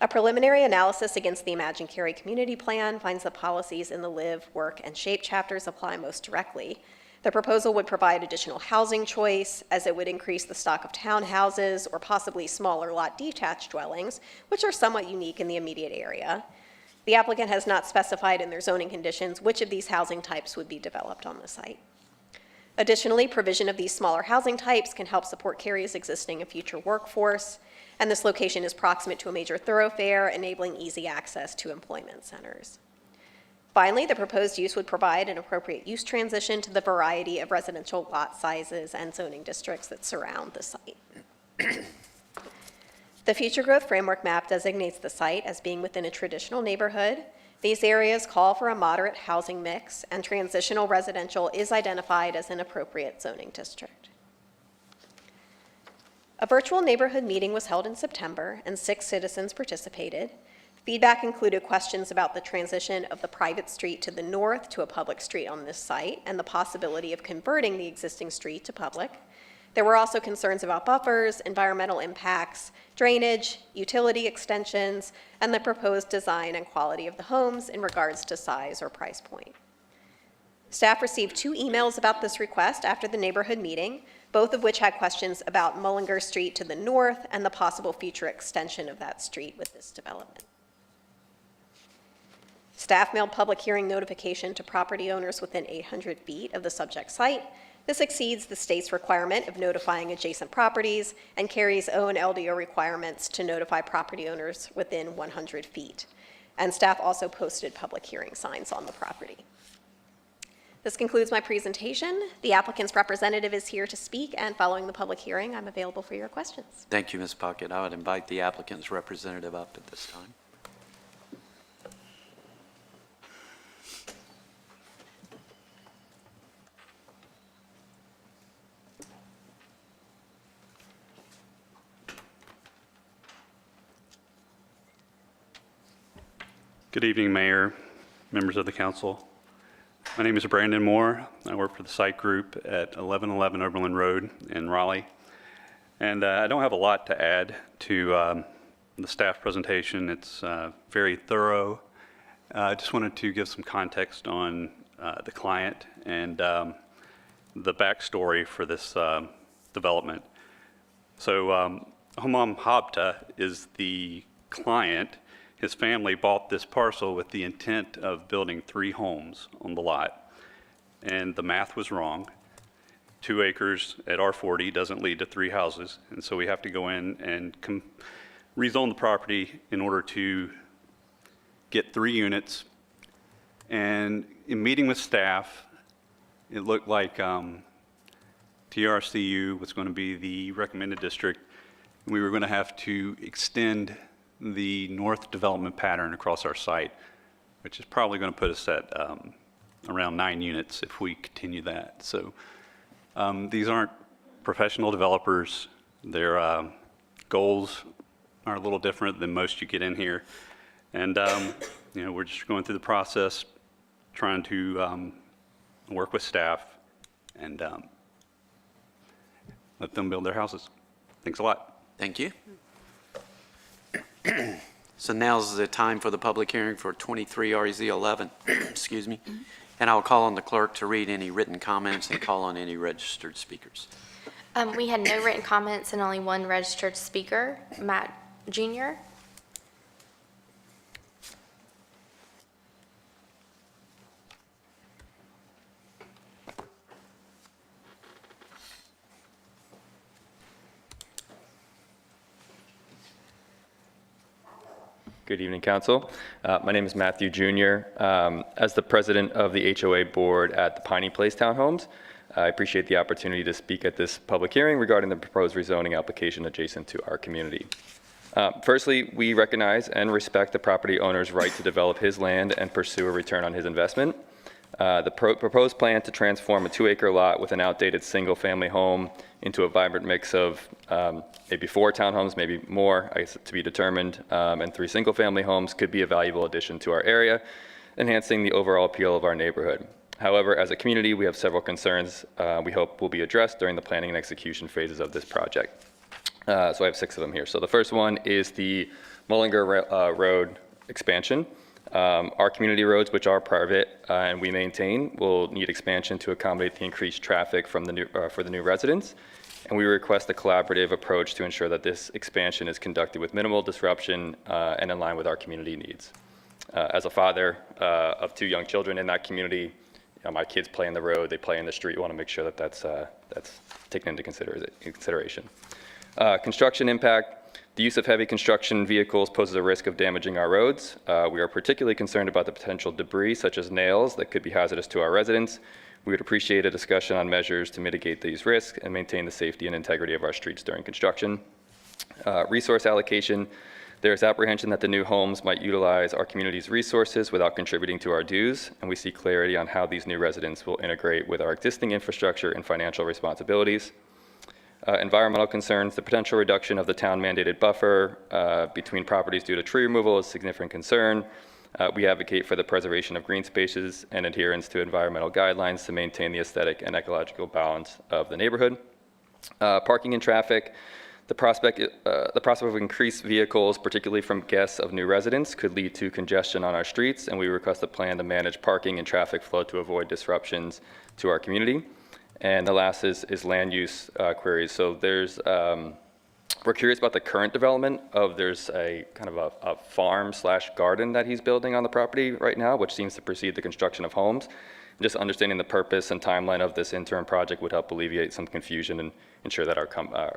A preliminary analysis against the Imagine Cary Community Plan finds that policies in the Live, Work, and Shape chapters apply most directly. The proposal would provide additional housing choice, as it would increase the stock of townhouses or possibly smaller lot detached dwellings, which are somewhat unique in the immediate area. The applicant has not specified in their zoning conditions which of these housing types would be developed on the site. Additionally, provision of these smaller housing types can help support Cary's existing and future workforce, and this location is proximate to a major thoroughfare, enabling easy access to employment centers. Finally, the proposed use would provide an appropriate use transition to the variety of residential lot sizes and zoning districts that surround the site. The Future Growth Framework map designates the site as being within a traditional neighborhood. These areas call for a moderate housing mix, and transitional residential is identified as an appropriate zoning district. A virtual neighborhood meeting was held in September, and 6 citizens participated. Feedback included questions about the transition of the private street to the north to a public street on this site and the possibility of converting the existing street to public. There were also concerns about buffers, environmental impacts, drainage, utility extensions, and the proposed design and quality of the homes in regards to size or price point. Staff received 2 emails about this request after the neighborhood meeting, both of which had questions about Mullinger Street to the north and the possible future extension of that street with this development. Staff mailed public hearing notification to property owners within 800 feet of the subject site. This exceeds the state's requirement of notifying adjacent properties and Cary's own LDO requirements to notify property owners within 100 feet. And staff also posted public hearing signs on the property. This concludes my presentation. The applicant's representative is here to speak, and following the public hearing, I'm available for your questions. Thank you, Ms. Puckett. I would invite the applicant's representative up at this time. Good evening, Mayor, members of the council. My name is Brandon Moore. I work for the site group at 1111 Oberlin Road in Raleigh. And I don't have a lot to add to the staff presentation. It's very thorough. I just wanted to give some context on the client and the backstory for this development. So Homam Habta is the client. His family bought this parcel with the intent of building 3 homes on the lot, and the math was wrong. 2 acres at R40 doesn't lead to 3 houses, and so we have to go in and rezone the property in order to get 3 units. And in meeting with staff, it looked like TRCU was going to be the recommended district. We were going to have to extend the north development pattern across our site, which is probably going to put us at around 9 units if we continue that. So these aren't professional developers. Their goals are a little different than most you get in here. And we're just going through the process, trying to work with staff and let them build their houses. Thanks a lot. Thank you. So now's the time for the public hearing for 23 REZ 11, excuse me. And I'll call on the clerk to read any written comments and call on any registered speakers. We had no written comments and only 1 registered speaker, Matt Jr. Good evening, Council. My name is Matthew Jr. As the president of the HOA board at the Piney Place Townhomes, I appreciate the opportunity to speak at this public hearing regarding the proposed rezoning application adjacent to our community. Firstly, we recognize and respect the property owner's right to develop his land and pursue a return on his investment. The proposed plan to transform a 2-acre lot with an outdated single-family home into a vibrant mix of maybe 4 townhomes, maybe more, I guess to be determined, and 3 single-family homes could be a valuable addition to our area, enhancing the overall appeal of our neighborhood. However, as a community, we have several concerns we hope will be addressed during the planning and execution phases of this project. So I have 6 of them here. So the first one is the Mullinger Road expansion. Our community roads, which are private and we maintain, will need expansion to accommodate the increased traffic from for the new residents. And we request a collaborative approach to ensure that this expansion is conducted with minimal disruption and in line with our community needs. As a father of 2 young children in that community, my kids play in the road, they play in the street. We want to make sure that that's taken into consideration. Construction impact. The use of heavy construction vehicles poses a risk of damaging our roads. We are particularly concerned about the potential debris, such as nails, that could be hazardous to our residents. We would appreciate a discussion on measures to mitigate these risks and maintain the safety and integrity of our streets during construction. Resource allocation. There is apprehension that the new homes might utilize our community's resources without contributing to our dues, and we seek clarity on how these new residents will integrate with our existing infrastructure and financial responsibilities. Environmental concerns, the potential reduction of the town mandated buffer between properties due to tree removal is a significant concern. We advocate for the preservation of green spaces and adherence to environmental guidelines to maintain the aesthetic and ecological balance of the neighborhood. Parking and traffic, the prospect of increased vehicles, particularly from guests of new residents, could lead to congestion on our streets, and we request a plan to manage parking and traffic flow to avoid disruptions to our community. And the last is land use queries. So there's, we're curious about the current development of, there's a kind of a farm/garden that he's building on the property right now, which seems to precede the construction of homes. Just understanding the purpose and timeline of this interim project would help alleviate some confusion and ensure that our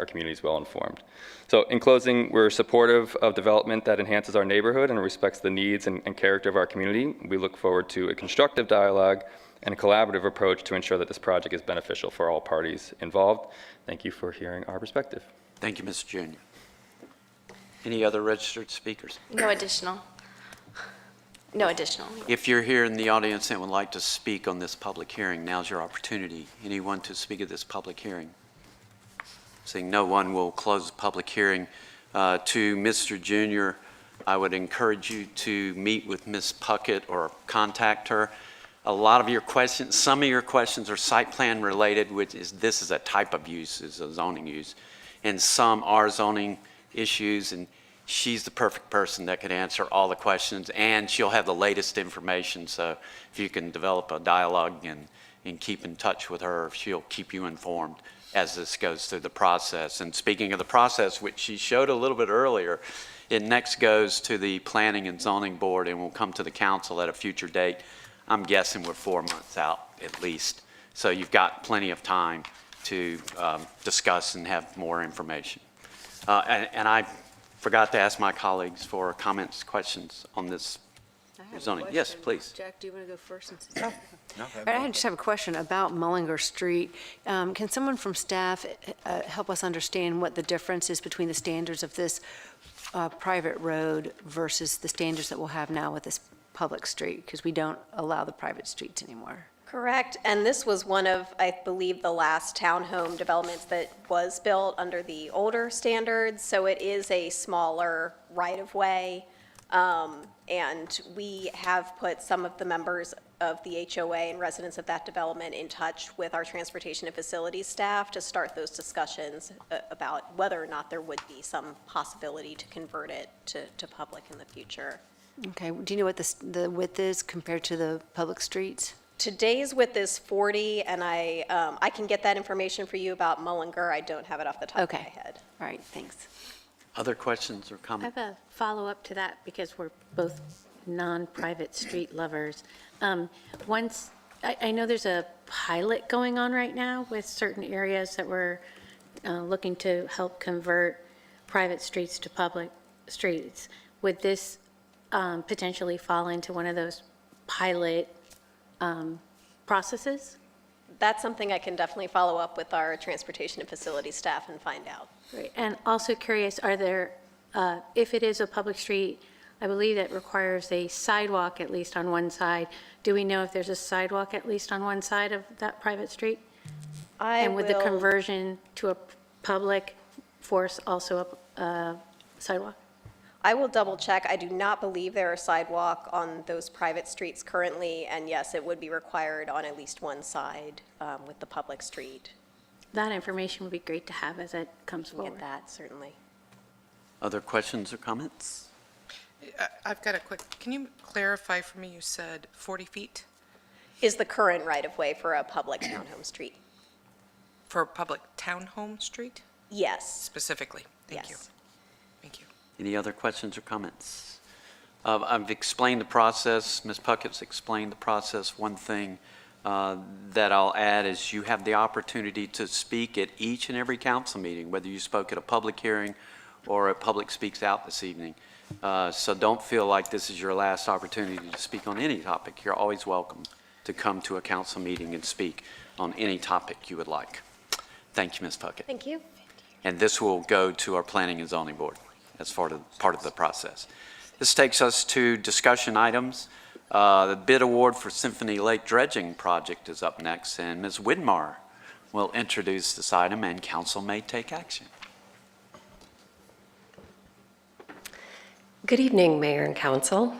community is well informed. So in closing, we're supportive of development that enhances our neighborhood and respects the needs and character of our community. We look forward to a constructive dialogue and a collaborative approach to ensure that this project is beneficial for all parties involved. Thank you for hearing our perspective. Thank you, Mr. Junior. Any other registered speakers? No additional. No additional. If you're here in the audience and would like to speak on this public hearing, now's your opportunity. Anyone to speak at this public hearing? Seeing no one, will close the public hearing. To Mr. Junior, I would encourage you to meet with Ms. Puckett or contact her. A lot of your questions, some of your questions are site plan related, which is, this is a type of use, is a zoning use. And some are zoning issues, and she's the perfect person that could answer all the questions, and she'll have the latest information. So if you can develop a dialogue and keep in touch with her, she'll keep you informed as this goes through the process. And speaking of the process, which she showed a little bit earlier, it next goes to the Planning and Zoning Board and will come to the council at a future date. I'm guessing we're 4 months out at least. So you've got plenty of time to discuss and have more information. And I forgot to ask my colleagues for comments, questions on this zoning. Yes, please. Jack, do you want to go first? I just have a question about Mullinger Street. Can someone from staff help us understand what the difference is between the standards of this private road versus the standards that we'll have now with this public street? Because we don't allow the private streets anymore. Correct, and this was one of, I believe, the last townhome developments that was built under the older standards, so it is a smaller right-of-way, and we have put some of the members of the HOA and residents of that development in touch with our transportation and facilities staff to start those discussions about whether or not there would be some possibility to convert it to public in the future. Okay, do you know what the width is compared to the public streets? Today's width is 40, and I can get that information for you about Mullinger. I don't have it off the top of my head. All right, thanks. Other questions or I comments? have a follow-up to that because we're both non-private street lovers. Once, I know there's a pilot going on right now with certain areas that we're looking to help convert private streets to public streets. Would this potentially fall into one of those pilot processes? That's something I can definitely follow up with our transportation and facility staff and find out. Great. And also curious, are there, if it is a public street, I believe that requires a sidewalk at least on one side. Do we know if there's a sidewalk at least on one side of that private street? And would the conversion to a public force also a sidewalk? I will double check. I do not believe there are sidewalk on those private streets currently, and yes, it would be required on at least one side with the public street. That information would be great to have as it comes forward. Get that, certainly. Other questions or comments? I've got a quick, can you clarify for me, you said 40 feet? Is the current right-of-way for a public townhome street? For a public townhome street? Yes. Specifically? Thank you. Yes. Thank you. Any other questions or comments? I've explained the process. Ms. Puckett's explained the process. One thing that I'll add is you have the opportunity to speak at each and every council meeting, whether you spoke at a public hearing or a public speaks out this evening. So don't feel like this is your last opportunity to speak on any topic. You're always welcome to come to a council meeting and speak on any topic you would like. Thank you, Ms. Puckett. Thank you. And this will go to our Planning and Zoning Board as part of the process. This takes us to discussion items. The bid award for Symphony Lake Dredging Project is up next, and Ms. Widmar will introduce this item, and council may take action. Good evening, Mayor and Council.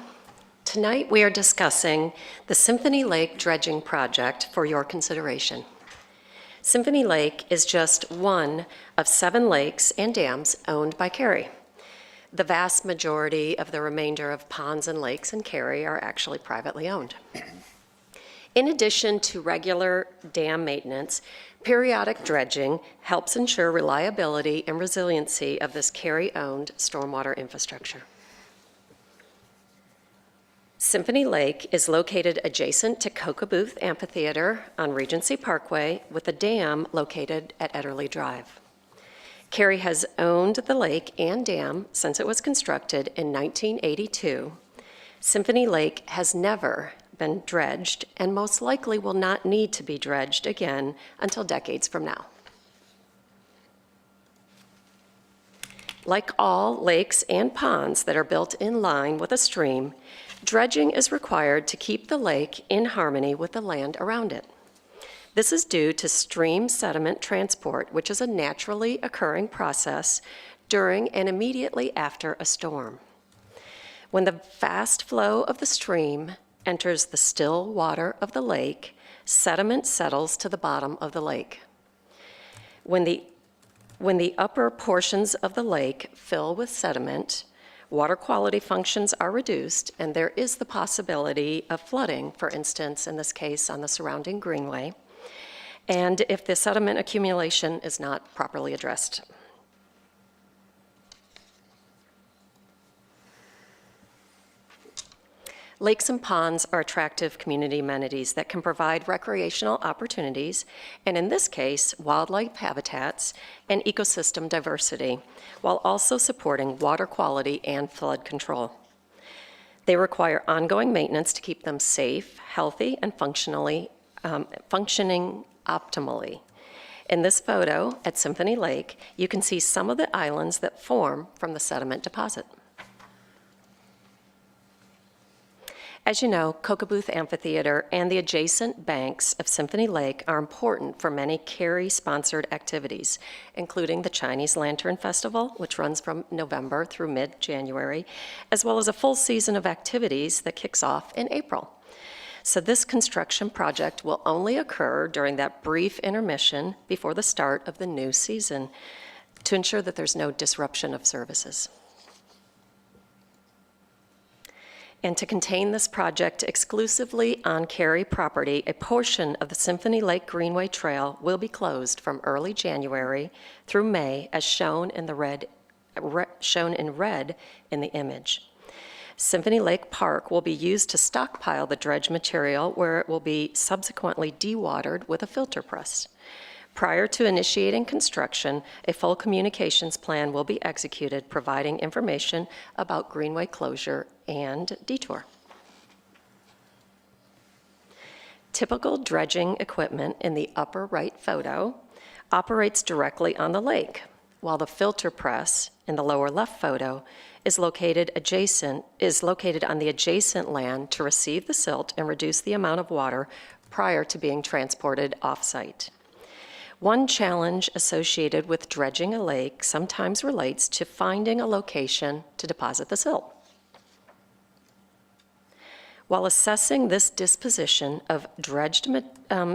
Tonight we are discussing the Symphony Lake dredging project for your consideration. Symphony Lake is just one of 7 lakes and dams owned by Cary. The vast majority of the remainder of ponds and lakes in Cary are actually privately owned. In addition to regular dam maintenance, periodic dredging helps ensure reliability and resiliency of this Cary-owned stormwater infrastructure. Symphony Lake is located adjacent to Cocoa Amphitheater on Regency Parkway with a dam located at Ederly Drive. Cary has owned the lake and dam since it was constructed in 1982. Symphony Lake has never been dredged and most likely will not need to be dredged again until decades from now. Like all lakes and ponds that are built in line with a stream, dredging is required to keep the lake in harmony with the land around it. This is due to stream sediment transport, which is a naturally occurring process during and immediately after a storm. When the fast flow of the stream enters the still water of the lake, sediment settles to the bottom of the lake. When the upper portions of the lake fill with sediment, water quality functions are reduced, and there is the possibility of flooding, for instance, in this case, on the surrounding greenway, and if the sediment accumulation is not properly addressed. Lakes and ponds are attractive community amenities that can provide recreational opportunities, and in this case, wildlife habitats and ecosystem diversity, while also supporting water quality and flood control. They require ongoing maintenance to keep them safe, healthy, and functioning optimally. In this photo at Symphony Lake, you can see some of the islands that form from the sediment deposit. As you know, Cocoa Amphitheater and the adjacent banks of Symphony Lake are important for many Cary-sponsored activities, including the Chinese Lantern Festival, which runs from November through mid-January, as well as a full season of activities that kicks off in April. So this construction project will only occur during that brief intermission before the start of the new season to ensure that there's no disruption of services. And to contain this project exclusively on Cary property, a portion of the Symphony Lake Greenway Trail will be closed from early January through May, as shown in red in the image. Symphony Lake Park will be used to stockpile the dredge material, where it will be subsequently dewatered with a filter press. Prior to initiating construction, a full communications plan will be executed, providing information about greenway closure and detour. Typical dredging equipment in the upper right photo operates directly on the lake, while the filter press in the lower left photo is located on the adjacent land to receive the silt and reduce the amount of water prior to being transported off-site. One challenge associated with dredging a lake sometimes relates to finding a location to deposit the silt. While assessing this disposition of dredged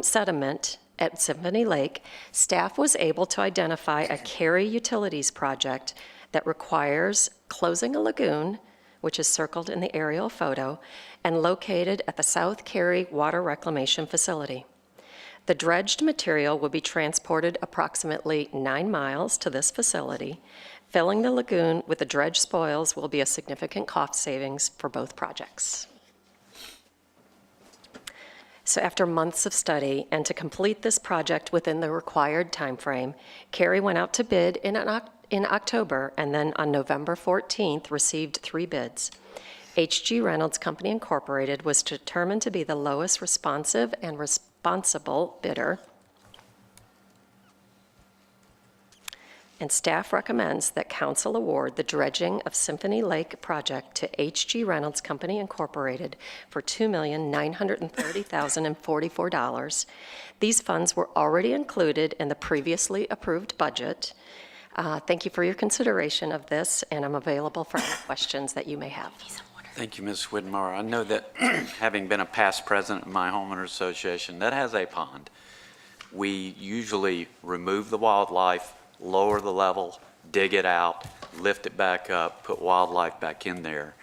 sediment at Symphony Lake, staff was able to identify a Cary Utilities project that requires closing a lagoon, which is circled in the aerial photo, and located at the South Cary Water Reclamation Facility. The dredged material will be transported approximately 9 miles to this facility. Filling the lagoon with the dredged spoils will be a significant cost savings for both projects. So after months of study and to complete this project within the required timeframe, Cary went out to bid in October, and then on November 14th received 3 bids. H.G. Reynolds Company Incorporated was determined to be the lowest responsive and responsible bidder. and staff recommends that council award the dredging of Symphony Lake project to H.G. Reynolds Company Incorporated for $2,930,044. These funds were already included in the previously approved budget. Thank you for your consideration of this, and I'm available for any questions that you may have. Thank you, Ms. Whitmore. I know that having been a past president of my homeowners association that has a pond, we usually remove the wildlife, lower the level, dig it out, lift it back up, put wildlife back in there.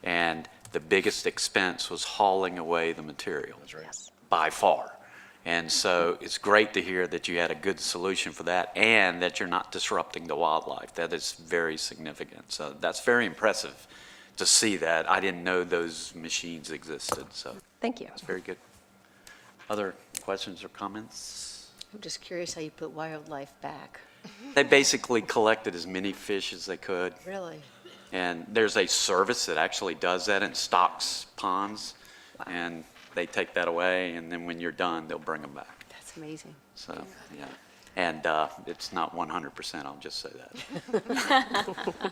And the biggest expense was hauling away the material. That's right. By far. And so it's great to hear that you had a good solution for that and that you're not disrupting the wildlife. That is very significant. So that's very impressive to see that. I didn't know those machines existed, so. Thank you. That's very good. Other questions or comments? I'm just curious how you put wildlife back. They basically collected as many fish as they could. Really? And there's a service that actually does that and stocks ponds. And they take that away, and then when you're done, they'll bring them back. That's amazing. So, yeah. And it's not 100%, I'll just say that.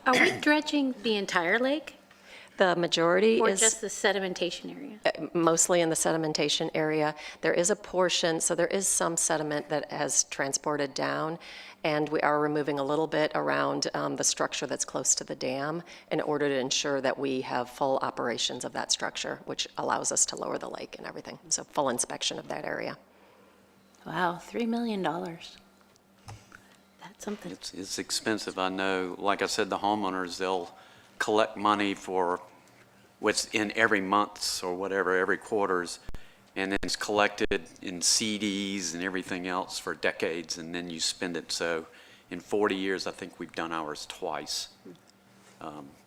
Are we dredging the entire lake The majority or is just the sedimentation area? mostly in the sedimentation area. There is a portion, so there is some sediment that has transported down, and we are removing a little bit around the structure that's close to the dam in order to ensure that we have full operations of that structure, which allows us to lower the lake and everything. So full inspection of that area. Wow, $3 million. That's something. It's expensive, I know. Like I said, the homeowners, they'll collect money for what's in every month's or whatever, every quarters, and then it's collected in CDs and everything else for decades, and then you spend it. So in 40 years, I think we've done ours twice.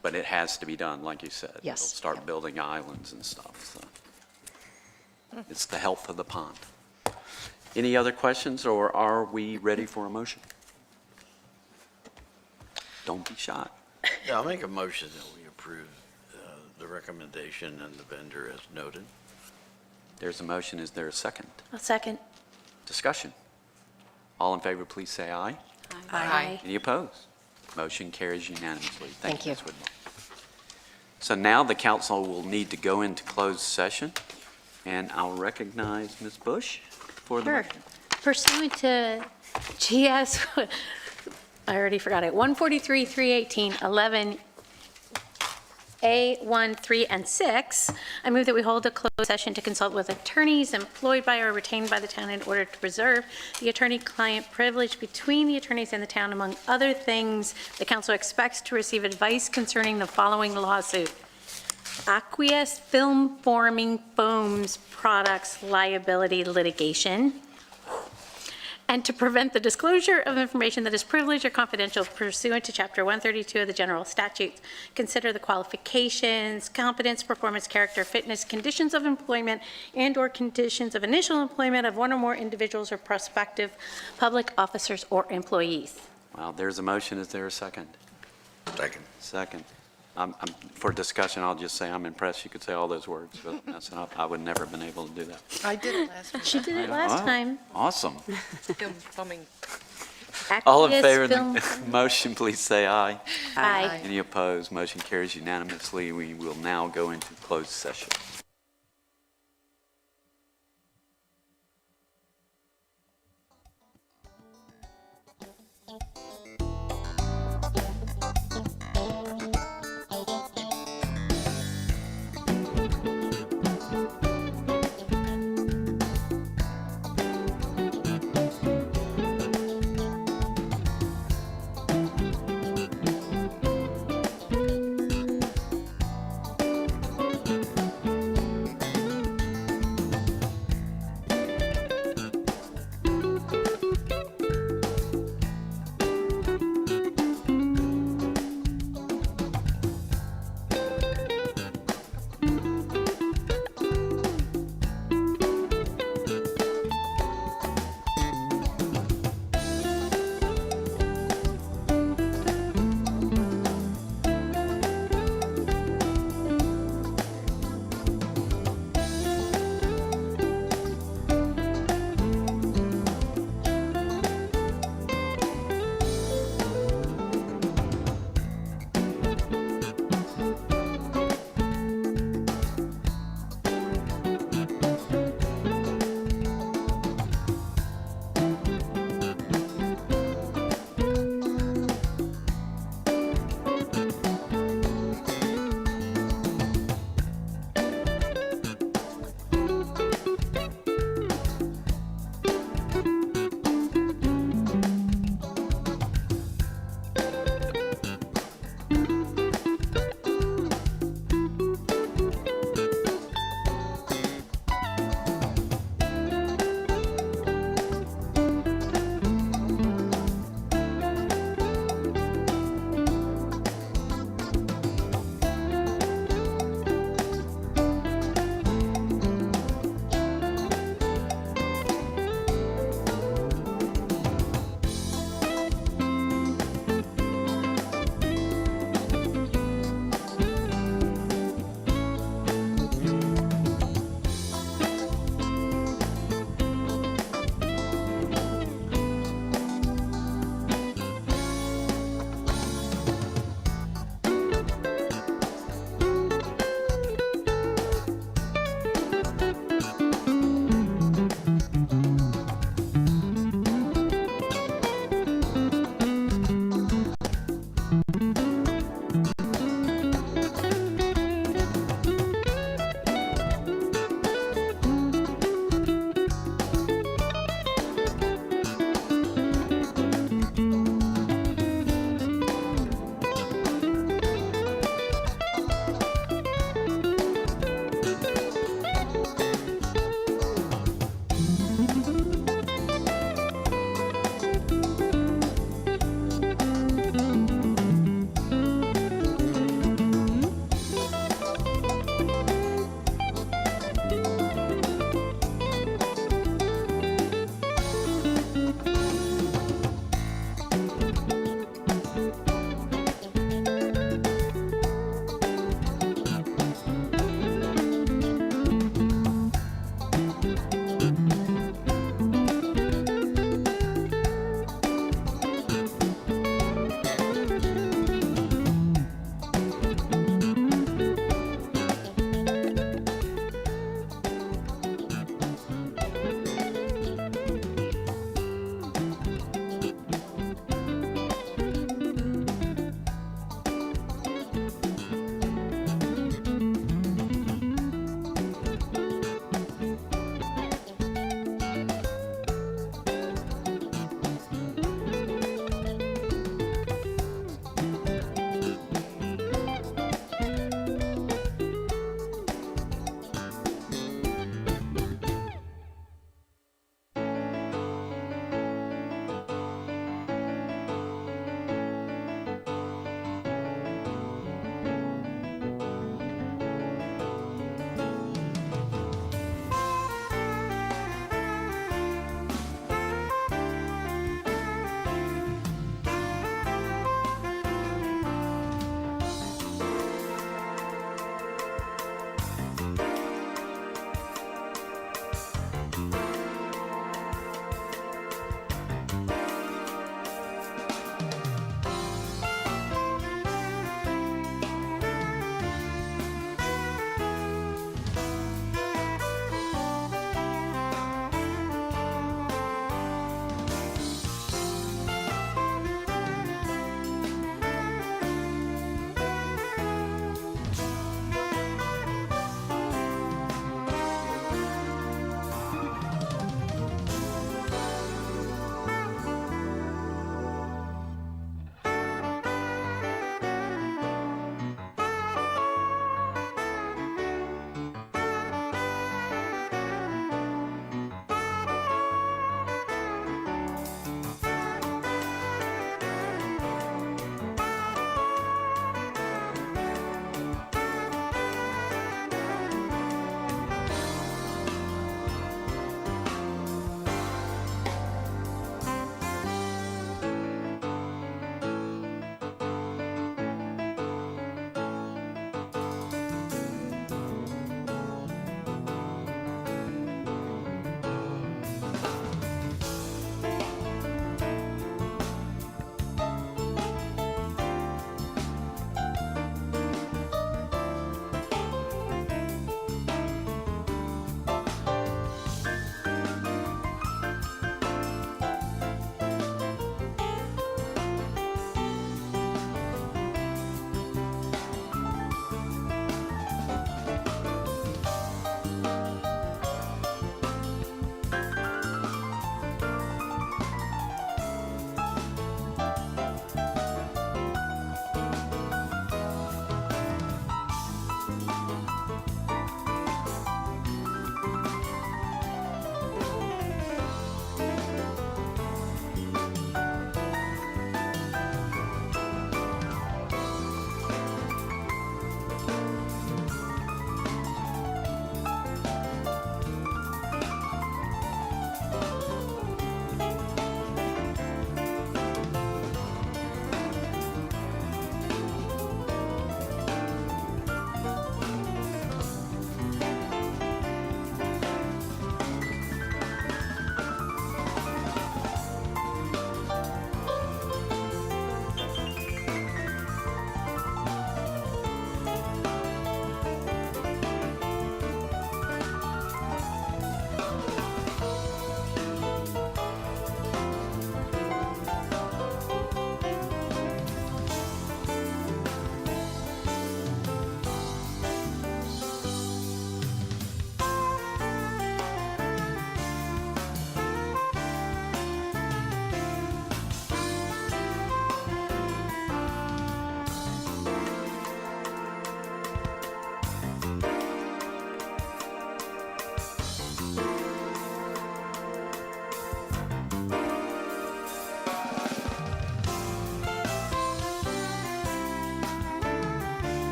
But it has to be done, like you said. Yes. They'll start building islands and stuff, so. It's the health of the pond. Any other questions, or are we ready for a motion? Don't be shy. Yeah, I'll make a motion that we approve the recommendation and the vendor as noted. There's a motion. Is there a second? A second. Discussion. All in favor, please say aye. Aye. Any opposed? Motion carries unanimously. Thank you. Ms. Whitmore. So now the council will need to go into closed session, and I'll recognize Ms. Bush for the Sure. motion. Pursuant to GS, I already forgot it, 143, 318, 11, A1, 3, and 6, I move that we hold a closed session to consult with attorneys employed by or retained by the town in order to preserve the attorney-client privilege between the attorneys and the town. Among other things, the council expects to receive advice concerning the following lawsuit: Aqueous Film Forming Foams Products Liability Litigation, and to prevent the disclosure of information that is privileged or confidential pursuant to Chapter 132 of the General Statutes. Consider the qualifications, competence, performance, character, fitness, conditions of employment, and/or conditions of initial employment of one or more individuals or prospective public officers or employees. Well, there's a motion. Is there a second? Second. Second. For discussion, I'll just say I'm impressed you could say all those words, but that's enough. I would never have been able to do that. I did it last week. She did it last Oh, time. Awesome. Filming. All in Aqueous favor of Film- the motion, please say aye. Aye. Any opposed? Motion carries unanimously. We will now go into closed session.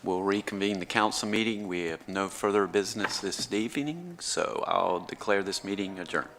we'll reconvene the council meeting. We have no further business this evening, so I'll declare this meeting adjourned.